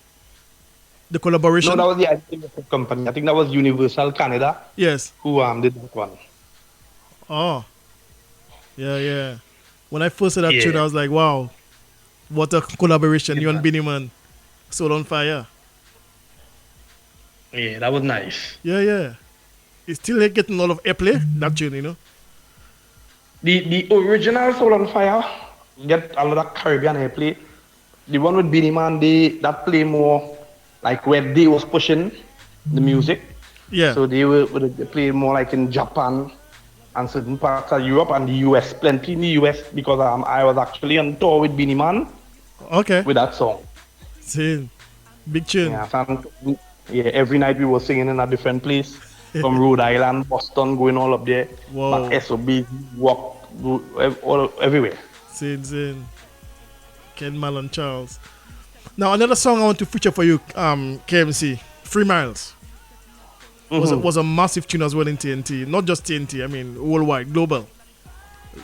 The collaboration? No, that was the idea of the company. I think that was Universal Canada. Yes. Who did that one. Oh. Yeah. When I first heard that tune, I was like, wow, what a collaboration, you and Beenie Man. Soul on Fire. Yeah, that was nice. Yeah. It's still getting a lot of airplay, that tune, you know. The original Soul on Fire get a lot of Caribbean airplay. The one with Beanie Man, that play more like where they was pushing the music. Yeah. So they play more like in Japan and certain parts of Europe and the US, plenty in the US because I was actually on tour with Beanie Man. Okay. With that song. See, big tune. Yeah, every night we were singing in a different place. From Rhode Island, Boston, going all up there. Wow. Back SOB, walk everywhere. Sin. Ken Malone Charles. Now another song I want to feature for you, KMC, 3 Miles. Was a massive tune as well in TNT. Not just TNT, I mean worldwide, global.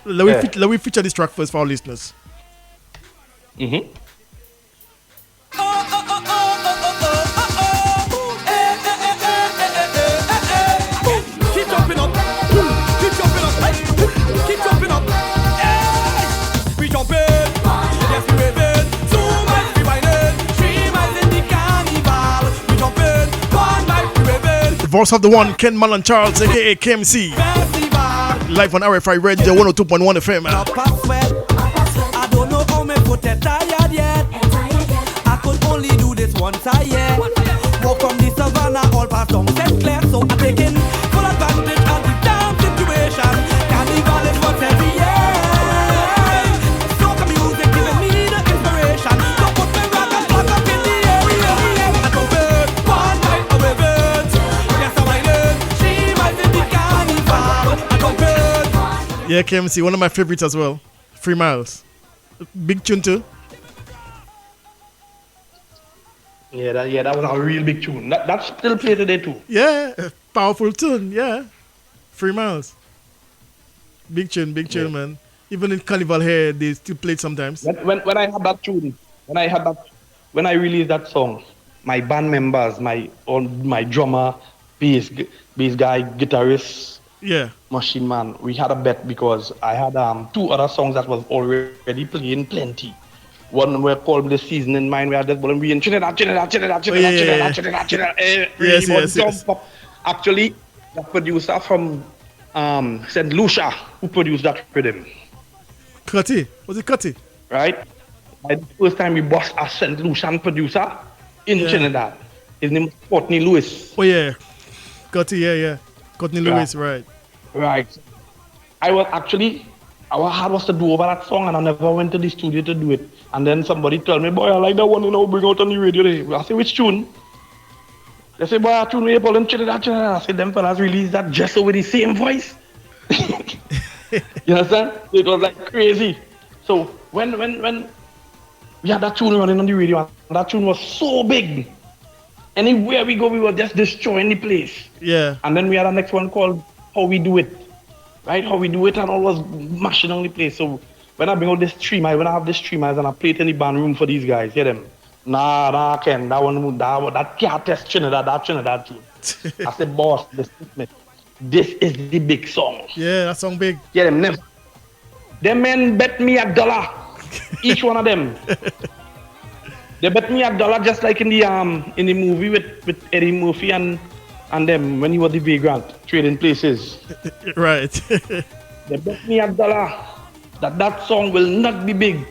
Let me feature this track first for our listeners. Mm-hmm. Voice of the one, Ken Malone Charles, aka KMC. Live on RFI Radio 102.1 FM. I don't know how me put it tired yet. I could only do this once a year. Walk from the savannah all past down St. Clair. So I'm taking full advantage of the damn situation. Carnival is what's every year. Soca music giving me the inspiration. So put me rock and rock up in the area. I don't bird, one night away bird. Yes, I'm island, 3 miles in the carnival. I don't bird. Yeah, KMC, one of my favorites as well. 3 Miles. Big tune too. Yeah, that was a real big tune. That's still played today too. Yeah, powerful tune. Yeah, 3 Miles. Big tune, man. Even in Carnival here, they still play it sometimes. When I had that tune, when I released that song, my band members, my drummer, bass guy, guitarist, machine man, we had a bet because I had 2 other songs that was already playing plenty. One were called The Season in Mind, where I just we in Trinidad. Yes. Actually, the producer from St. Lucia who produced that rhythm. Cutty. Was it Cutty? Right? The first time we bossed a St. Lucian producer in Trinidad. His name was Courtney Lewis. Oh yeah. Cutty, yeah. Courtney Lewis, right. Right. I had was to do over that song and I never went to the studio to do it. And then somebody told me, boy, I like that one, bring out on the radio today. I say, which tune? They say, boy, a tune we Paul in Trinidad. I say, them fellas released that just with the same voice. You understand? It was like crazy. So when we had that tune running on the radio, and that tune was so big. Anywhere we go, we were just destroying the place. Yeah. And then we had a next one called How We Do It. Right? How We Do It, and all was mashing on the place. So when I bring out this 3 Miles, when I have this 3 Miles and I play it in the band room for these guys, hear them. Nah, Ken, that can't test Trinidad, that Trinidad team. I said, boss, this is the big song. Yeah, that song big. Yeah, them men bet me $1, each one of them. They bet me $1 just like in the movie with Eddie Murphy and them when he was the vagrant trading places. Right. They bet me $1 that song will not be big.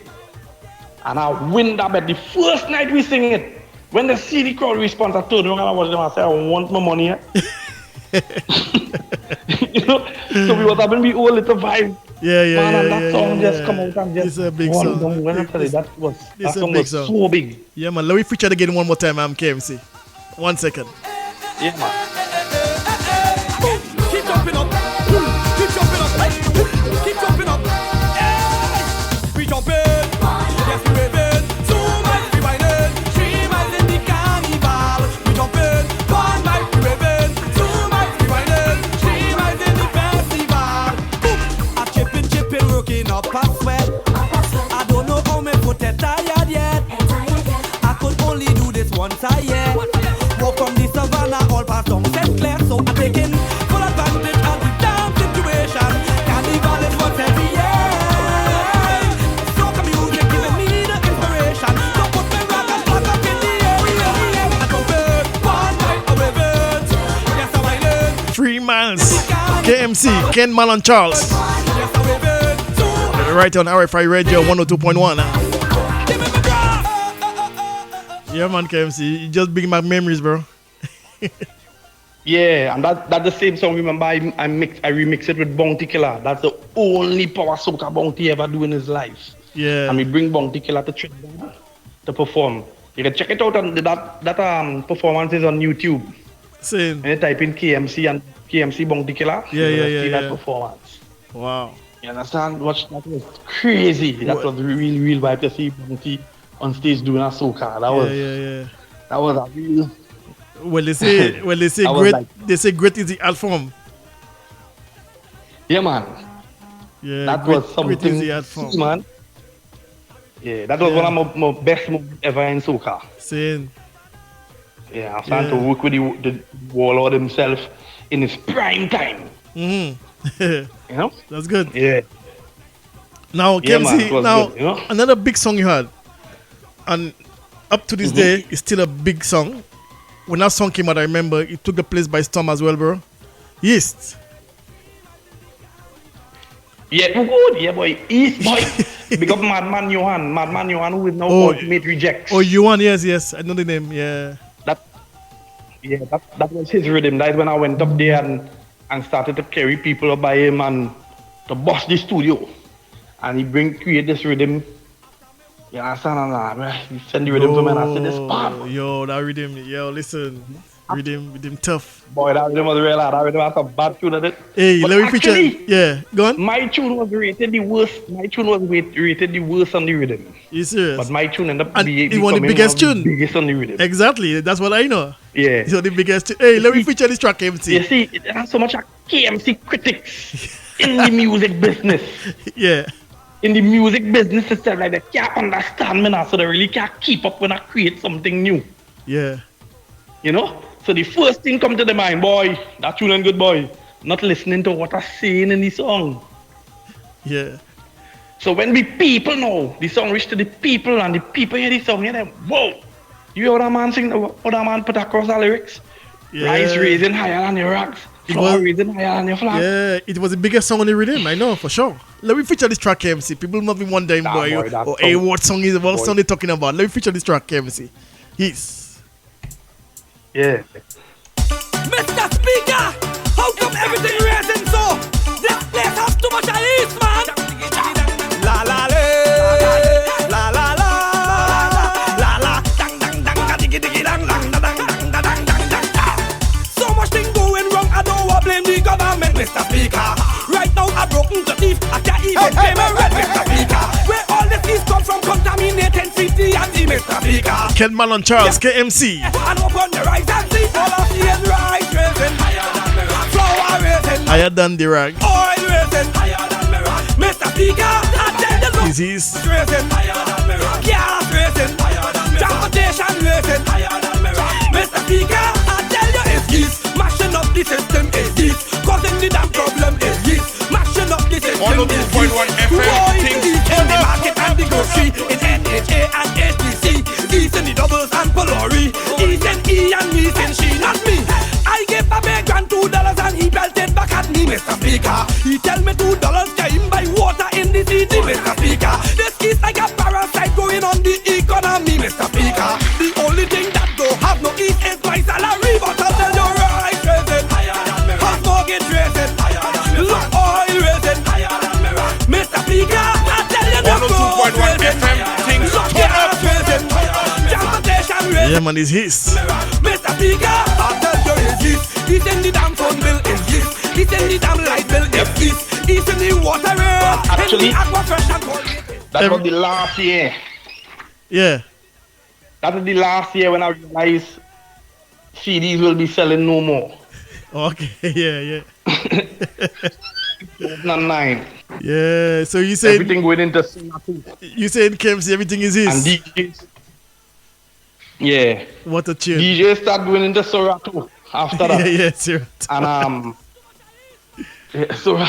And I win that bet. The first night we sing it, when they see the crowd response, I told them and I watched them, I said, I want my money. So we was having the whole little vibe. Yeah. That song just come out and just it's a big song. When I tell you, that song was so big. Yeah, man. Let me feature it again one more time, KMC. 1 second. Yeah, man. Keep jumping up. Keep jumping up. Keep jumping up. We jumping. Yes, we waving. 2 miles we whining. 3 miles in the carnival. We jumping. 1 mile we waving. 2 miles we whining. 3 miles in the festival. I chipping, working up a sweat. I don't know how me put it tired yet. I could only do this once a year. Walk from the savannah all past down St. Clair. So I'm taking full advantage of the damn situation. Carnival is what's every year. Soca music giving me the inspiration. So put me rock and rock up in the area. I go bird, 1 night away bird. Yes, I'm island. 3 Miles KMC, Ken Malon Charles. Right on RFI Radio 102.1. Yeah, man, KMC, you just bring back memories, bro. Yeah, and that's the same song. Remember, I remix it with Bounty Killer. That's the only power soca Bounty ever do in his life. Yeah. And we bring Bounty Killer to Trinidad to perform. You can check it out on that performance is on YouTube. Same. And you type in KMC and KMC Bounty Killer. Yeah. That performance. Wow. You understand? That was crazy. That was real vibe to see Bounty on stage doing a soca. That was a real. Well, they say great. They say great is the art form. Yeah, man. Yeah, that great, was something. Great is the art form, man. Yeah, that was one of my best moments ever in soca. Same. Yeah, I'm starting to work with the warlord himself in his prime time. You know? That's good. Yeah. Now, KMC, good, you know? Another big song you had, and up to this day, it's still a big song. When that song came out, I remember it took the place by storm as well, bro. Yeast. Yeah, good. Yeah, boy. East, boy. Big up Madman Johan. Madman Johan, who is now Ultimate Rejects. Oh, Johan, yes. I know the name, yeah. That was his rhythm. That's when I went up there and started to carry people up by him and to boss the studio. And he create this rhythm. You understand? He send the rhythm to me and I said, this part. Yo, that rhythm, listen. Rhythm tough. Boy, that rhythm was real hard. That rhythm had some bad tune in it. Hey, but let me feature. Yeah, go on. My tune was rated the worst. Rated the worst on the rhythm. You serious? But my tune ended up being it was the biggest tune. Biggest on the rhythm. Exactly. That's what I know. Yeah. It's the biggest tune. Hey, let me feature this track, KMC. You see, it has so much KMC critics in the music business. Yeah. In the music business itself, like they can't understand me now, so they really can't keep up when I create something new. Yeah. You know? So the first thing come to the mind, boy, that tune ain't good, boy. Not listening to what I'm saying in the song. Yeah. So when the people know, the song reach to the people and the people hear the song, they're whoa, you hear what that man sing, what that man put across the lyrics? Yeah. Rise raising higher than your rocks, floor raising higher than your flag. Yeah, it was the biggest song on the rhythm, I know, for sure. Let me feature this track, KMC. People must be wondering, what song is, what song they talking about? Let me feature this track, KMC. Yes. Yeah. Mr. Speaker, how come everything raising so? This place has too much ice, man. La la la, la la la, la la, dang dang dang, diggy diggy dang dang dang dang dang dang dang. So much thing going wrong, I don't want blame the government, Mr. Speaker. Right now I broken the teeth, I can't even pay my rent, Mr. Speaker. Where all this is come from, contaminated city and the Mr. Speaker. Ken Malon Charles, KMC. And open the right and see all of the rice raising higher than the rock. Flour raising higher than the rag. Oil raising higher than the rock. Mr. Speaker, I tell you disease raising higher than the rock. Gas raising higher than the rock. Transportation raising higher than the rock. Mr. Speaker, I tell you it's yeast. Mashing up the system is yeast. Causing the damn problem is yeast. Mashing up the system is yeast. 102.1 FM, things in the market and the grocery. In NHA and HTC. East in the doubles and Polori. East and E and me saying she not me. I gave a big grand $2 and he belted back at me, Mr. Speaker. He tell me $2 can him buy water in the city, Mr. Speaker. This is like a parasite going on the economy, Mr. Speaker. The only thing that don't have no eat is my salary, but I'll tell you right raising higher than me. House mortgage raising higher than me. Look oil raising higher than me. Mr. Speaker, I tell you the 102.1 FM, things turn up. Yeah, man, it's his. Mr. Speaker, I tell you it's his. He's in the damn phone bill is his. He's in the damn light bill is his. He's in the water rail. Actually, that was the last year. Yeah. That was the last year when I realized CDs will be selling no more. Okay, yeah. 2009. Yeah, so you said everything going into Singapore. You said KMC, everything is his. And DJs. Yeah. What a tune. DJs start going into Serato after that. yeah, Serato. And so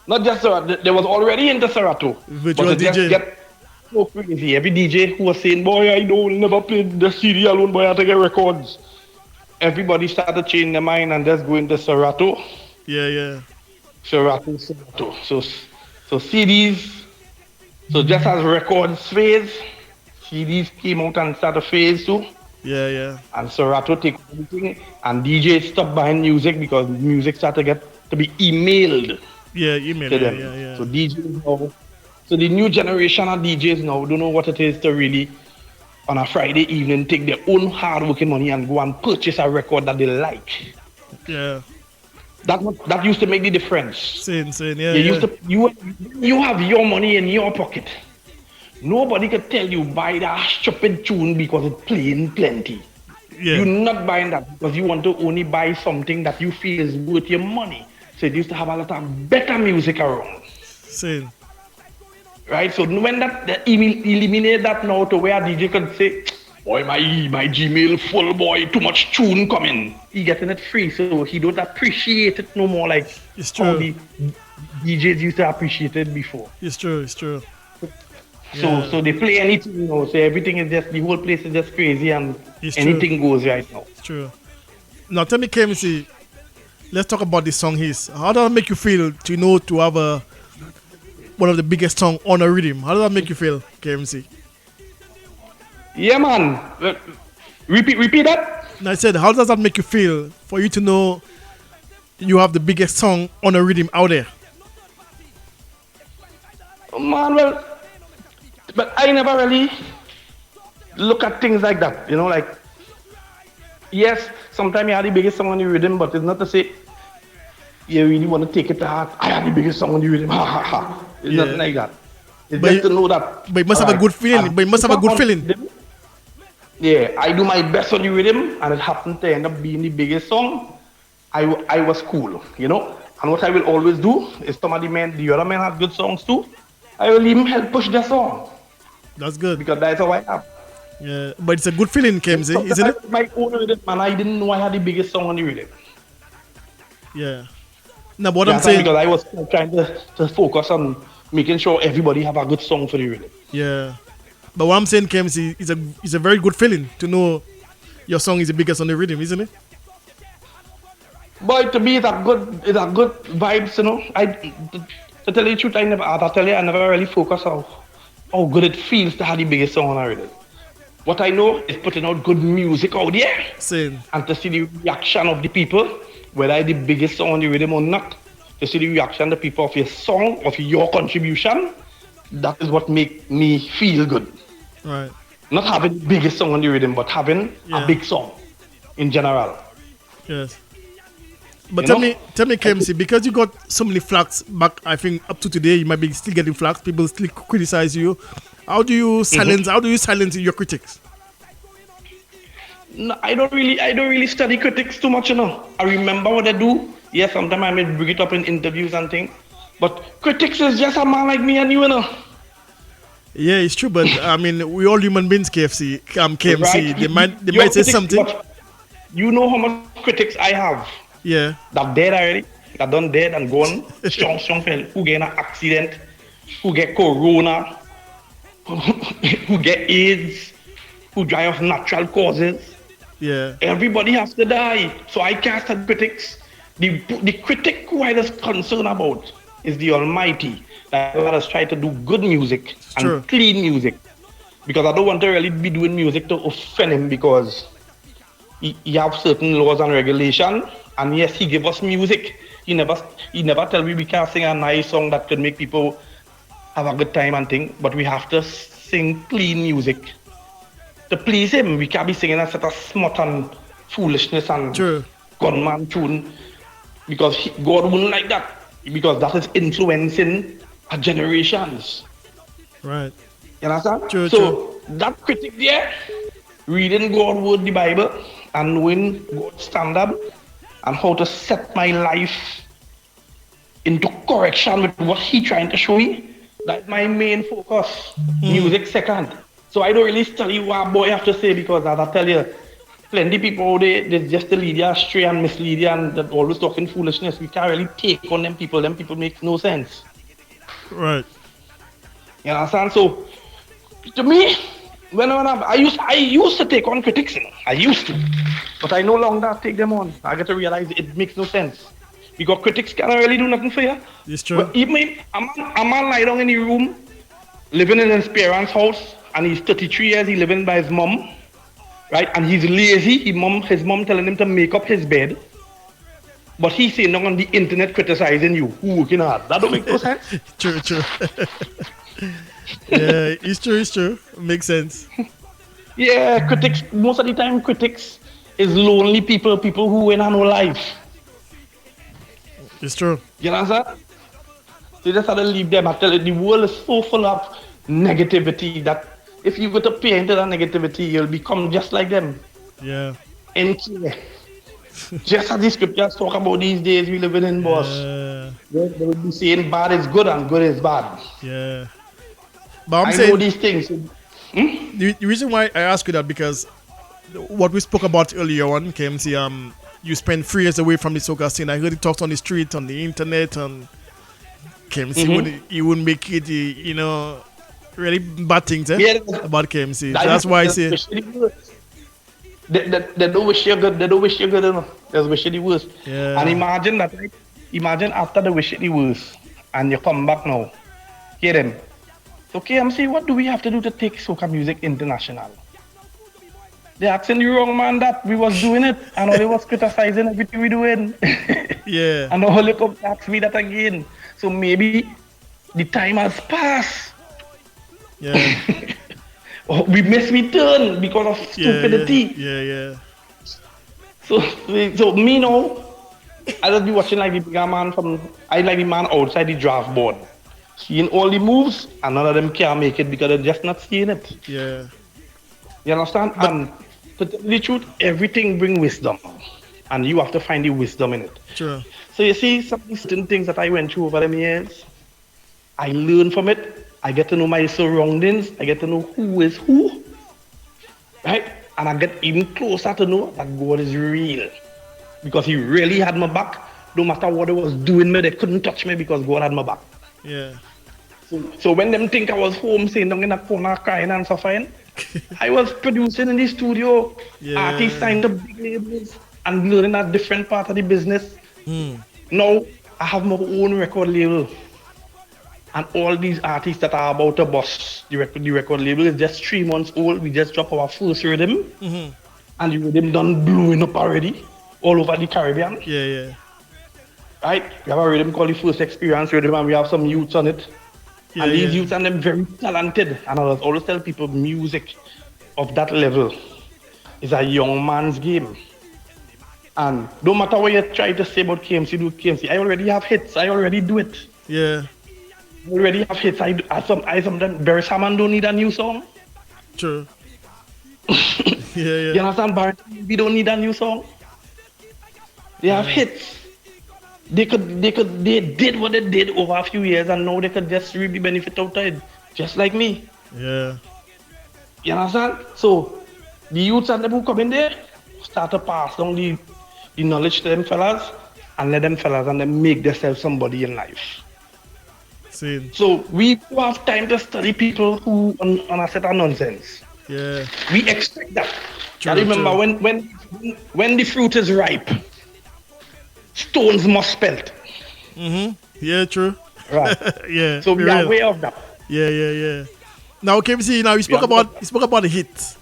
not just Serato, they was already into Serato. Virtual but DJ. Just get so crazy. Every DJ who was saying, boy, I don't never play the CD alone, boy, I have to get records. Everybody started changing their mind and just going to Serato. Yeah. Serato. So CDs. So just as records phase, CDs came out and started phase too. Yeah. And Serato take everything, and DJs stopped buying music because music started to be emailed Yeah, email. to them. Yeah. So DJs now, so the new generation of DJs now don't know what it is to really, on a Friday evening, take their own hard-working money and go and purchase a record that they like. Yeah. That used to make the difference. Same. Yeah. You have your money in your pocket. Nobody could tell you buy that stupid tune because it's playing plenty. Yeah. You're not buying that because you want to only buy something that you feel is worth your money. So it used to have a lot of better music around. Same. Right? So when that eliminate that now to where DJ could say, boy, my Gmail full, boy, too much tune coming. He getting it free, so he don't appreciate it no more like It's how true. the DJs used to appreciate it before. It's true. So they play anything now. So everything is just, the whole place is just crazy and It's anything goes right now. It's true. Now tell me, KMC, let's talk about this song his. How does that make you feel to have one of the biggest song on a rhythm? How does that make you feel, KMC? Yeah, man. Repeat that. And I said, how does that make you feel for you to know you have the biggest song on a rhythm out there? Man, well, but I never really look at things like that. You know, like, yes, sometimes you have the biggest song on the rhythm, but it's not to say you really want to take it to heart. I have the biggest song on the rhythm. Ha ha ha. It's nothing like that. It's just to know that. But you must have a good feeling. Yeah, I do my best on the rhythm, and it happened to end up being the biggest song. I was cool, you know. And what I will always do is the other men have good songs too. I will even help push their song. That's good. Because that's how I am. Yeah, but it's a good feeling, KMC, isn't it? My own rhythm, and I didn't know I had the biggest song on the rhythm. Yeah. Now, what I'm saying, because I was trying to focus on making sure everybody have a good song for the rhythm. Yeah. But what I'm saying, KMC, is a very good feeling to know your song is the biggest on the rhythm, isn't it? But to me, it's a good vibes, you know. To tell you the truth, I never really focus on how good it feels to have the biggest song on a rhythm. What I know is putting out good music out there. Same. And to see the reaction of the people, whether it's the biggest song on the rhythm or not, to see the reaction of the people of your song, of your contribution, that is what make me feel good. Right. Not having the biggest song on the rhythm, but having a big song in general. Yes. But tell me, KMC, because you got so many flags back, I think up to today, you might be still getting flags. People still criticize you. How do you silence your critics? No, I don't really study critics too much, you know. I remember what I do. Yes, sometimes I may bring it up in interviews and things. But critics is just a man like me and you know. Yeah, it's true, but I mean, we all human beings, KMC. Right. They might say something. You know how much critics I have? Yeah. That dead already. That done dead and gone. strong fell. Who get in an accident. Who get corona. Who get AIDS. Who die of natural causes. Yeah. Everybody has to die. So I can't stand critics. The critic who I was concerned about is the Almighty. That has tried to do good music and clean music. Because I don't want to really be doing music to offend him because he have certain laws and regulations. And yes, he gave us music. He never tell we can't sing a nice song that could make people have a good time and thing. But we have to sing clean music to please him. We can't be singing a set of smut and foolishness and gunman tune because God wouldn't like that. Because that is influencing our generations. Right. You understand? True. That critic there, reading God's word, the Bible, and knowing God's standard and how to set my life into correction with what he trying to show me, that's my main focus. Music second. So I don't really study what boy have to say because as I tell you, plenty people they just to lead you astray and mislead you and that always talking foolishness. We can't really take on them people. Them people make no sense. Right. You understand? So to me, I used to take on critics, you know. I used to. But I no longer take them on. I get to realize it makes no sense. Because critics can't really do nothing for you. It's true. But even a man lie down in the room, living in his parents' house, and he's 33 years, he living by his mom, right? And he's lazy. His mom telling him to make up his bed. But he's saying on the internet criticizing you. Who working hard? That don't make no sense. True. Yeah, it's true. Makes sense. Yeah, critics, most of the time critics is lonely people who ain't have no life. It's true. You understand? They just have to leave them. I tell you, the world is so full of negativity that if you go to pay into that negativity, you'll become just like them. Yeah. Just as the scriptures talk about these days we live in, boss. They will be saying bad is good and good is bad. Yeah. But I know these things. The reason why I ask you that, because what we spoke about earlier on, KMC, you spend 3 years away from the soca scene. I heard it talks on the street, on the internet, and KMC you wouldn't make it, really bad things about KMC. That's why I say they don't wish you good. They don't wish you good enough. They wish you the worst. Yeah. And imagine that. Right? Imagine after they wish you the worst, and you come back now. Hear them. So KMC, what do we have to do to take soca music international? They're asking the wrong man that we was doing it, and all they was criticizing everything we doing. Yeah. And all they come ask me that again. So maybe the time has passed. Yeah. We missed we turn because of stupidity. Yeah. So me now, I just be watching like the bigger man I like the man outside the draft board. Seeing all the moves, and none of them can make it because they're just not seeing it. Yeah. You understand? And to tell the truth, everything brings wisdom. And you have to find the wisdom in it. True. So you see, some of these things that I went through over the years, I learn from it. I get to know my surroundings. I get to know who is who. Right? And I get even closer to know that God is real. Because he really had my back. No matter what they was doing me, they couldn't touch me because God had my back. Yeah. So when them think I was home sitting down in a corner crying and suffering, I was producing in the studio. Artists signed up big labels and learning a different part of the business. Now I have my own record label. And all these artists that are about to bust the record label is just 3 months old. We just dropped our first rhythm. And the rhythm done blowing up already all over the Caribbean. Yeah. Right? We have a rhythm called the First Experience rhythm, and we have some youths on it. And these youths are them very talented. And I always tell people music of that level is a young man's game. And no matter what you try to say about KMC, do KMC. I already have hits. I already do it. Yeah. I already have hits. I sometimes Barry Salmon don't need a new song. True. Yeah. You understand? Barry, we don't need a new song. They have hits. They did what they did over a few years, and now they could just really benefit out of it, just like me. Yeah. You understand? So the youths and them who come in there start to pass down the knowledge to them fellas, and let them fellas and then make themselves somebody in life. See. So we have time to study people who on a set of nonsense. Yeah. We expect that. I remember when the fruit is ripe, stones must spelt. Yeah, true. Right. Yeah. So we are aware of that. Yeah. Now, KMC, you spoke about the hits.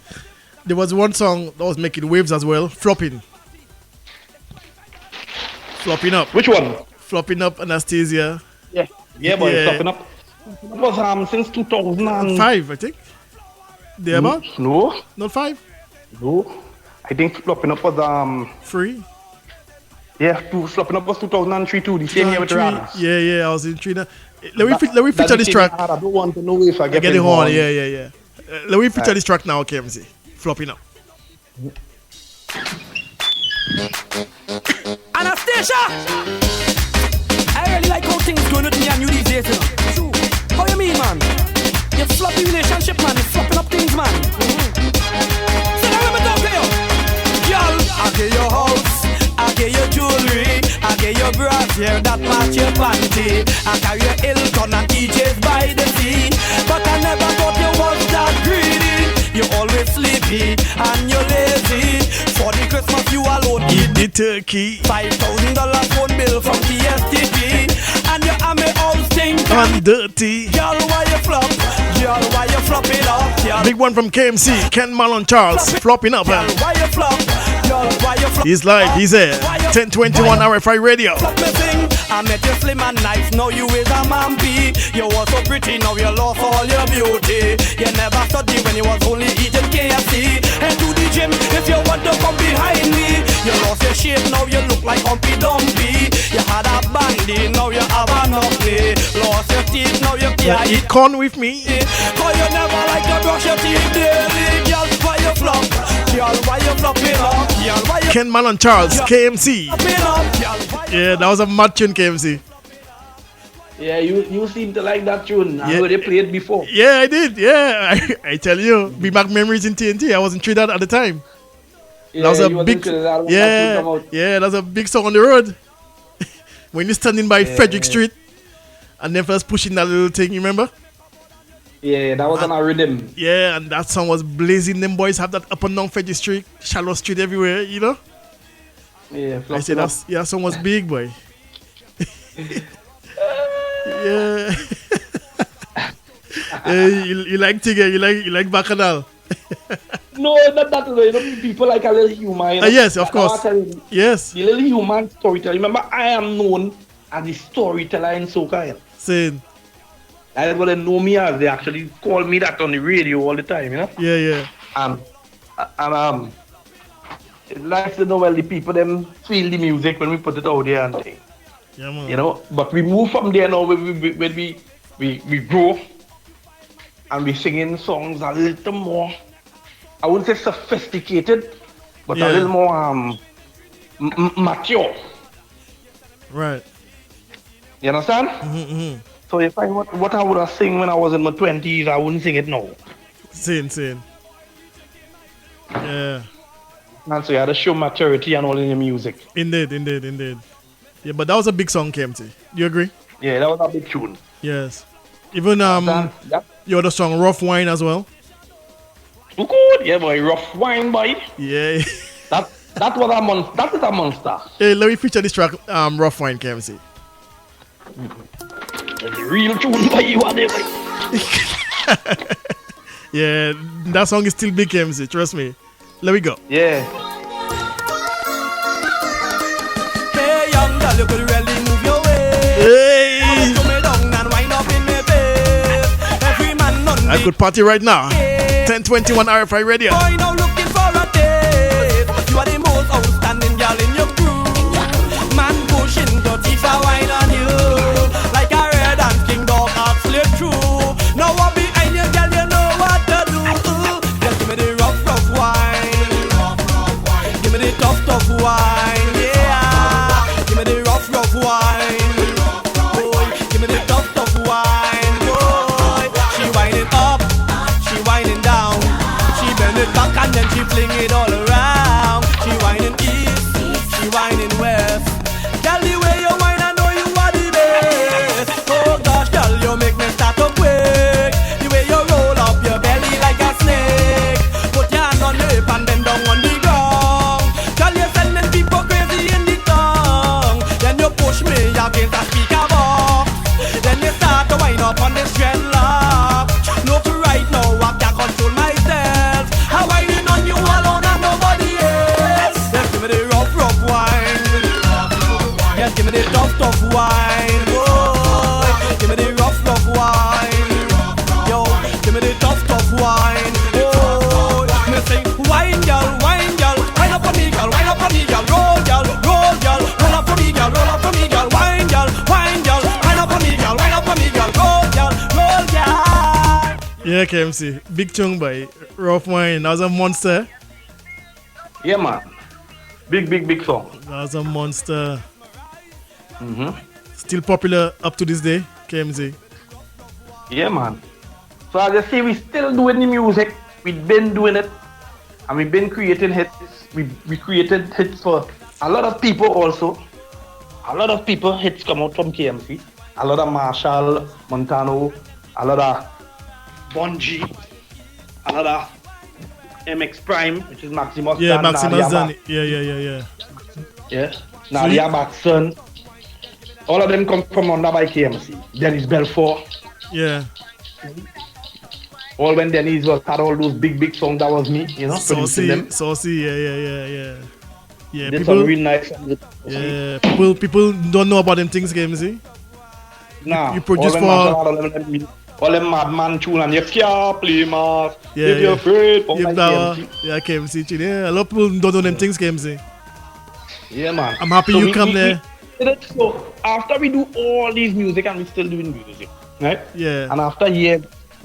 There was one song that was making waves as well, Flopping Up. Which one? Flopping Up, Anastasia. Yeah, boy, Flopping Up. It was since 2005, I think. About? No. Not 5? No. I think Flopping Up was 3. Yeah, Flopping Up was 2003 too, the same year with Rana. Yeah, I was in Trina. Let me feature this track. I don't want to know if I get it on. Yeah. Let me feature this track now, KMC. Flopping Up. Anastasia! I really like how things going with me and you these days, you know. How you mean, man? You floppy relationship, man. You flopping up things, man. So now let me talk to you. Girl, I get your house, I get your jewelry, I get your brass hair that match your panty. I carry your Hilton and EJ's by the sea. But I never thought you was that greedy. You always sleepy and you're lazy. For the Christmas you alone eat the Turkey. $5,000 phone bill from TSTP. And you have me all stinking. And dirty. Girl, why you flop? Girl, why you flopping up? Girl, Big one from KMC, Ken Malone Charles, flopping up. girl, why you flop? Girl, why you flop? He's live, he's here. 1021 RFI Radio. Flop me thing. I met you slim and nice, now you is a mampy. You was so pretty, now you lost all your beauty. You never studied when you was only eating KFC. And to the gym, if you want to come behind me. You lost your shape, now you look like Humpy Dumpy. You had a bandy, now you have an ugly. Lost your teeth, now you can't eat. Eat corn with me. Cause you never like to brush your teeth daily. Girl, why you flop? Girl, why you flopping up? Girl, why you Ken Malone Charles, KMC. flopping up? Girl, why you Yeah, that was a mad tune, KMC. Yeah, you seem to like that tune. I heard they played before. Yeah, I did. Yeah, I tell you, Big Mac Memories in TNT. I was in Trinidad at the time. Yeah, That was a you big, wasn't that when that tune come out. that was a big song on the road. When you're standing by Frederick Street, and then first pushing that little thing, you remember? Yeah, that was on a rhythm. Yeah, and that song was blazing. Them boys have that up and down Frederick Street, shallow street everywhere, you know. Yeah, I said that song was big, boy. Yeah. You like Tigger, you like Bacchanal. No, not that way. You know, people like a little humor. You know? Yes, of That's course. what I'm telling you. Yes. The little human storyteller. Remember, I am known as the storyteller in soca. You know? Saying. That's what they know me as. They actually call me that on the radio all the time, you know. Yeah. And it's nice to know, well, the people them feel the music when we put it out there and things. Yeah, man. You know, but we move from there now when we grow and we singing songs a little more, I wouldn't say sophisticated, but a little more mature. Right. You understand? Mm-hmm. So if what I would have sing when I was in my 20s, I wouldn't sing it now. Saying. Yeah. And so you had to show maturity and all in your music. Indeed. Yeah, but that was a big song, KMT. Do you agree? Yeah, that was a big tune. Yes. Even Yeah. your other song, Rough Wine, as well. Too good, yeah, boy. Rough wine, boy. Yeah. That was a monster. That is a monster. Hey, let me feature this track, Rough Wine, KMC. The real tune by you are there, boy. Yeah, that song is still big, KMC. Trust me. Let me go. Yeah. Hey, young girl, you could really move your way. Hey! Come me down and wind up in me face. Every man on I could party right now. 1021 RFI Radio. boy now looking for a date. You are the most outstanding girl in your crew. Man pushing your teeth a wine on you. Like a red and king dog heart slip through. Now I'm behind you, girl, you know what to do. Just give me the rough wine. Give me the tough wine. Yeah. Give me the rough wine. Boy, give me the tough wine. Boy, she winding up, she winding down. She bend it back and then she fling it all around. She winding east, she winding west. Girl, the way you whine, I know you are the best. Oh gosh, girl, you make me start to quake. The way you roll up your belly like a snake. Put your hand on the hip and then down on the ground. Girl, you're sending people crazy in the tongue. Then you push me against a speaker box. Then you start to wind up on this dreadlock. Look right now, I can't control myself. I whining on you alone and nobody else. Just give me the rough wine. Just give me the tough wine. Boy, give me the rough wine. Yo, give me the tough wine. Oh, me say wine girl, wine up on me girl, wine up on me girl, roll girl, roll up on me girl, roll up on me girl, wine girl, wine up on me girl, wine up on me girl, roll girl. Yeah, KMC. Big tune by Rough Wine. That was a monster. Yeah, man. Big song. That was a monster. Still popular up to this day, KMC. Yeah, man. So as I say, we still doing the music. We've been doing it. And we've been creating hits. We created hits for a lot of people also. A lot of people, hits come out from KMC. A lot of Marshall, Montano, a lot of Bungie, a lot of MX Prime, which is Maximus. Yeah, Dan, Maximus Yama. done it. Yeah. Yeah. Now the Abatson, all of them come from under by KMC. Dennis Belfort. Yeah. All when Dennis had all those big songs, that was me, producing them. Saucy, yeah. Yeah, Did some real nice songs. Yeah, people don't know about them things, KMC. Nah, you produce all them madman tune and you can't play mass. Yeah, if you're afraid, yeah, KMC tune. Yeah, a lot of people don't know them things, KMC. Yeah, man. I'm happy you come there. So after we do all these music and we still doing music, right? Yeah. And after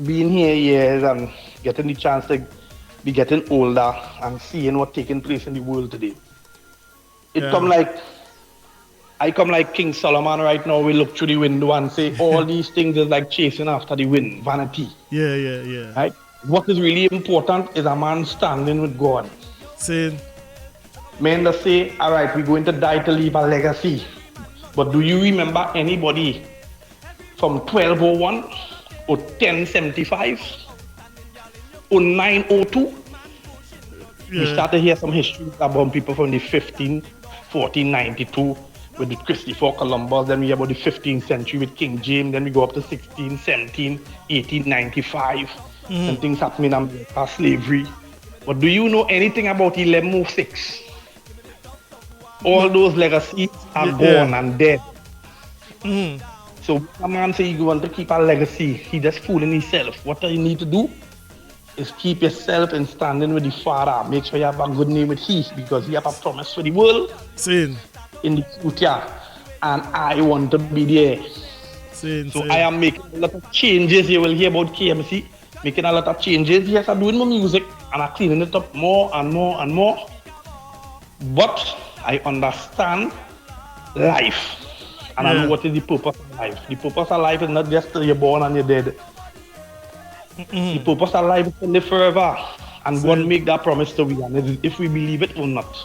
being here years and getting the chance to be getting older and seeing what's taking place in the world today, I come like King Solomon right now. We look through the window and say all these things is like chasing after the wind, vanity. Yeah. Right? What is really important is a man standing with God. Saying, men that say, all right, we're going to die to leave a legacy. But do you remember anybody from 1201 or 1075 or 902? We start to hear some history about people from the 1492 with the Christopher Columbus. Then we hear about the 15th century with King James. Then we go up to 16, 17, 1895. And things happening in America, slavery. But do you know anything about 1106? All those legacies are gone and dead. So when a man say you want to keep a legacy, he just fooling himself. What you need to do is keep yourself in standing with the Father. Make sure you have a good name with He, because He have a promise for the world in the future. And I want to be there. I am making a lot of changes. You will hear about KMC making a lot of changes. Yes, I'm doing my music and I'm cleaning it up more and more and more. But I understand life. And I know what is the purpose of life. The purpose of life is not just till you're born and you're dead. The purpose of life is to live forever. And God make that promise to we. And if we believe it or not.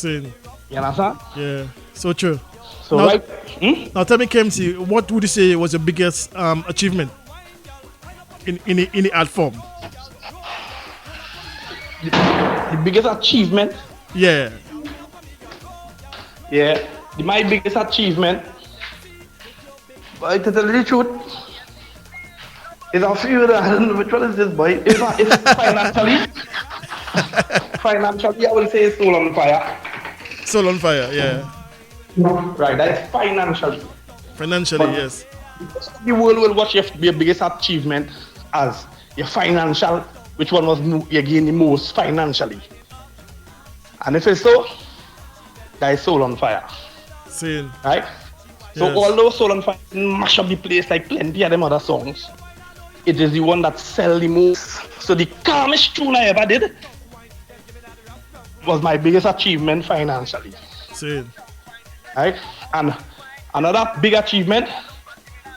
You understand? Yeah, so true. So now, right. Now tell me, KMC, what would you say was your biggest achievement in the art form? The biggest achievement? Yeah. My biggest achievement, but to tell you the truth, is a few. I don't know which one is this, boy. It's financially. Financially, I will say Soul on Fire. Soul on Fire, yeah. Right, that's financially. Financially, but yes. The world will watch your biggest achievement as your financial, which one was you gain the most financially. And if it's so, that is Soul on Fire. Right? So although Soul on Fire mash up the place like plenty of them other songs, it is the one that sell the most. So the calmest tune I ever did was my biggest achievement financially. Right? And another big achievement,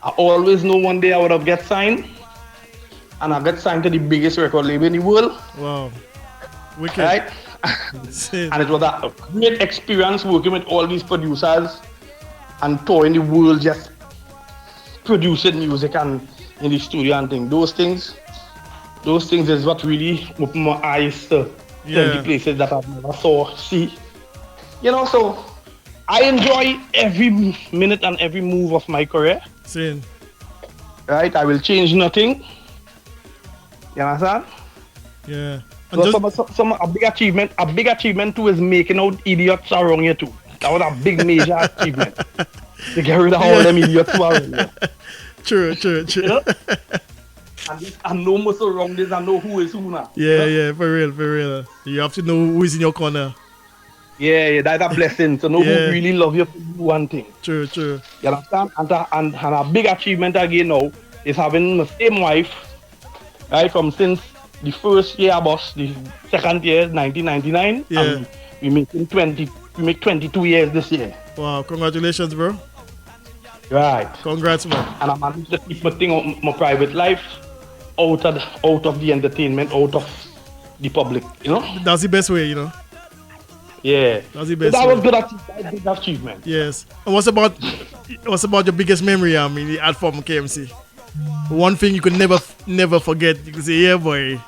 I always know one day I would have get signed, and I get signed to the biggest record label in the world. Wow. Wicked. Right? And it was a great experience working with all these producers and touring the world, just producing music and in the studio and things. Those things is what really opened my eyes to the places that I've never see. So I enjoy every minute and every move of my career. Right? I will change nothing. You understand? Yeah. So a big achievement too is making out idiots around here too. That was a big major achievement. To get rid of all them idiots who are around here. True. And know most around this and know who is who now. Yeah, for real. You have to know who is in your corner. Yeah, that's a blessing to know who really love you for one thing. True. You understand? And a big achievement again now is having the same wife, right, from since the first year boss, the second year, 1999. Yeah. And we make 22 years this year. Wow, congratulations, bro. Right. Congrats, man. And I managed to keep my thing on my private life out of the entertainment, out of the public, That's the best way, Yeah. That's the best so that way. was good achievement. Yes. And what's about your biggest memory, in the art form KMC? One thing you could never forget. You could say, yeah, boy,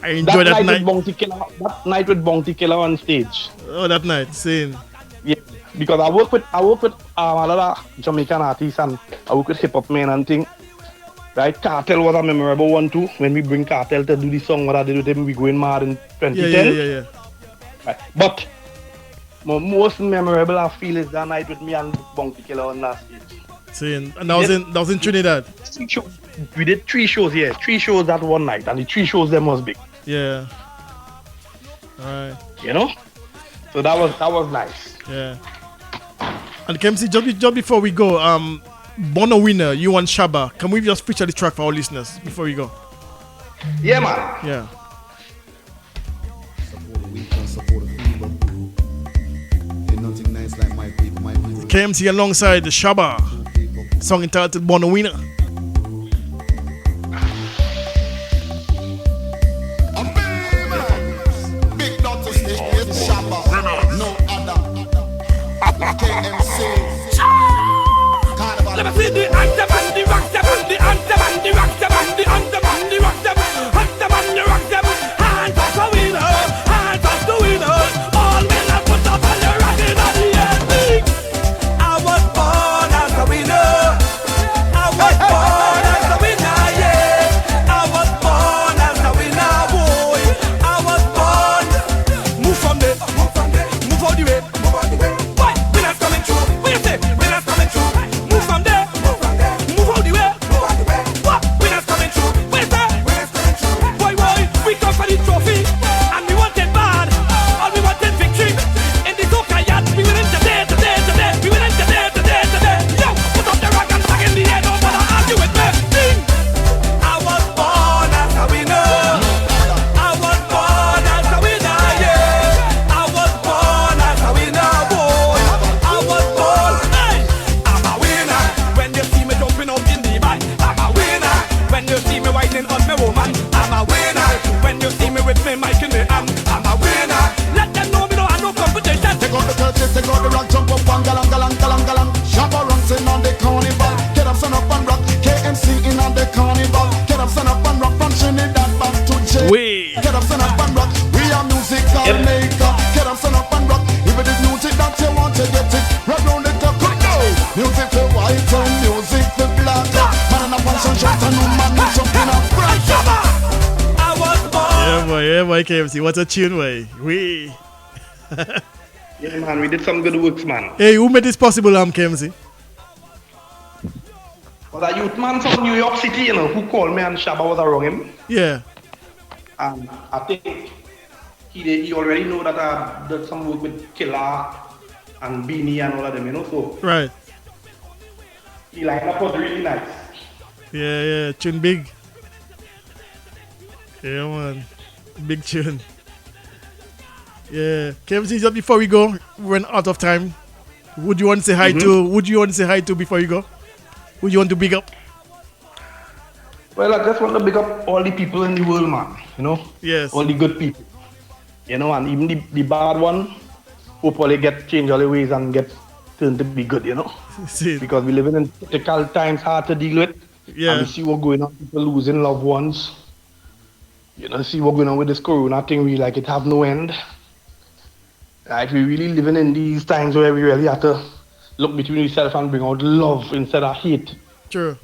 I enjoyed that night. That night with Bounty Killer on stage. Oh, that night, same. Yeah, because I work with a lot of Jamaican artists and I work with hip hop men and things. Right, Cartel was a memorable one too. When we bring Cartel to do the song, what I did with him, we going mad in 2010. Yeah. Right. But my most memorable I feel is that night with me and Bunky Killer on last stage. See, and that was in Trinidad. We did 3 shows, yeah, 3 shows that one night, and the 3 shows them was big. Yeah. All right. You know, so that was nice. Yeah. And KMC, just before we go, Born a Winner, you and Shaba. Can we just feature the track for our listeners before we go? Yeah, man. Yeah. KMC alongside the Shaba. Song entitled Born a Winner. Let me see the anthem and the rock them and the anthem and the rock them and the anthem and the rock them, anthem and the rock them. Hands off the winner, hands off the winner. All winners put up on the rock in the ending. I was born as a winner. I was born as a winner, yeah. I was born as a winner, boy. I was born. Move from there, move out the way. Boy, winners coming through. What you say? Winners coming through. Move from there. Move out the way. What? Winners coming through. Where's that? Boy, we come for the trophy. And we want it bad. All we want is victory. In the Soca yacht, we winning today. We winning today. Yo, put up the rock and bang in the air. Don't bother argue with me. Sing. I was born as a winner. I was born as a winner, yeah. I was born as a winner, boy. I was born. Hey, I'm a winner. When you see me jumping up in the band, I'm a winner. When you see me whining on me woman, I'm a winner. When you see me with me mic in the hand, I'm a winner. Let them know me no have no competition. Take out the curtains, take out the rock, jump up and galang. Shabba runs in on the carnival. Get up, son up and rock. KMC in on the carnival. Get up, son up and rock from Trinidad back to J. We. Get up, son up and rock. We are musical maker. Get up, son up and rock. If it is music that you want to get it, rock round the top, go. Music for white and music for black. Man and a function shot and no man is jumping up. I was born. Yeah, boy, KMC. What a tune, boy. We. Yeah, man, we did some good works, man. Hey, who made this possible, KMC? Was a youth man from New York City, you know, who called me and Shaba was around him. Yeah. And I think he already know that I did some work with Killer and Beanie and all of them, you know, so Right. the lineup was really nice. Yeah. Tune big. Yeah, man. Big tune. Yeah. KMC, just before we go, we're out of time. Would you want to say hi to before you go? Would you want to big up? Well, I just want to big up all the people in the world, man, you know? Yes. All the good people. You know, and even the bad one, hopefully change all the ways and get turned to be good, you know? See. Because we live in critical times, hard to deal with. Yeah. And we see what's going on, people losing loved ones. You know, see what's going on with this corona thing, we like it have no end. Right, we really living in these times where we really have to look between yourself and bring out love instead of hate. True.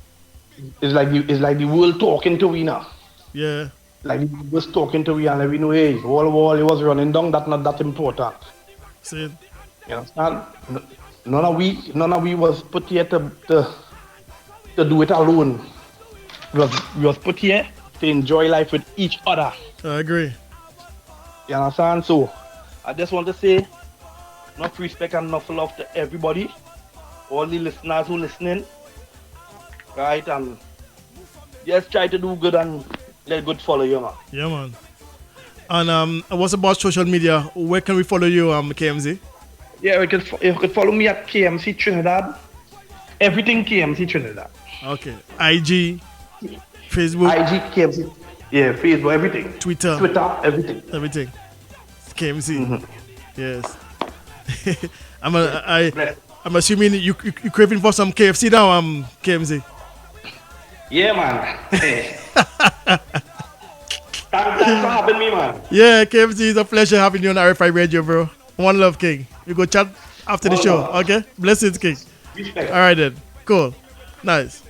It's like the world talking to we now. Yeah. Like the world was talking to we and let we know, hey, wall it was running down, that's not that important. See. You understand? None of we was put here to do it alone. We was put here to enjoy life with each other. I agree. You understand? So I just want to say enough respect and enough love to everybody, all the listeners who listening, right? And just try to do good and let good follow you, man. Yeah, man. And what's about social media? Where can we follow you, KMZ? Yeah, you could follow me at KMC Trinidad. Everything KMC Trinidad. Okay. IG, Facebook, IG, KMC. Yeah, Facebook, everything. Twitter, everything. Everything. KMC. Mm-hmm. Yes. I'm assuming you craving for some KFC now, KMZ. Yeah, man. Thanks for having me, man. Yeah, KMZ, it's a pleasure having you on RFI Radio, bro. One love, King. You go chat after the show. Okay? Blessings, King. Respect. All right then. Cool. Nice.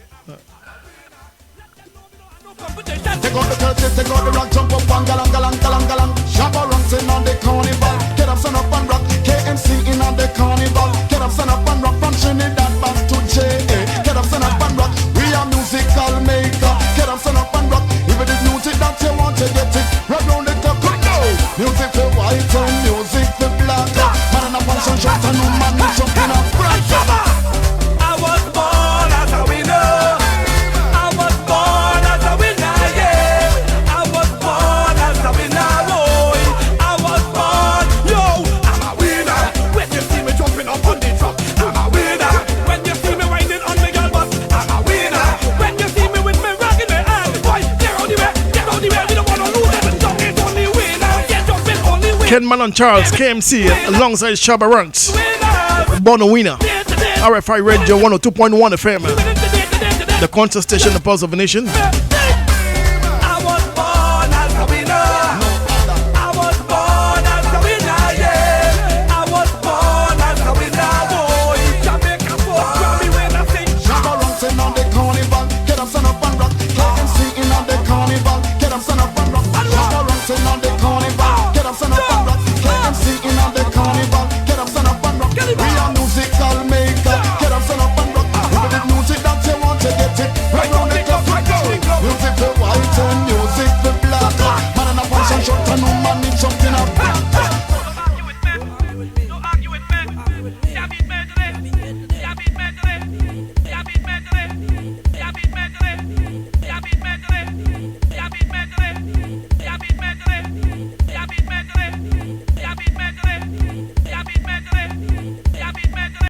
Take out the curtains, take out the rock, jump up and galang, galang, galang, galang. Shabba rungs in on the carnival. Get up, stand up and rock. KMC in on the carnival. Get up, stand up and rock from Trinidad back to JA. Get up, stand up and rock. We are musical maker. Get up, stand up and rock. If it is music that you want to get it, right round the clock, go. Music for white and music for black. Man and a function shot and no man is jumping up. I was born as a winner. I was born as a winner, yeah. I was born as a winner, boy. I was born, yo. I'm a winner. When you see me jumping up on the truck, I'm a winner. When you see me riding on the girl bus, I'm a winner. When you see me with me rock in my hand, boy, get out the way, get out the way. We don't wanna lose it. Jump is only winner. Get jumping only winner. Kenman and Charles, KMC, alongside Shabba Ranks. Winner. Born a winner. RFI Radio 102.1 FM. The concert station, the pulse of the nation.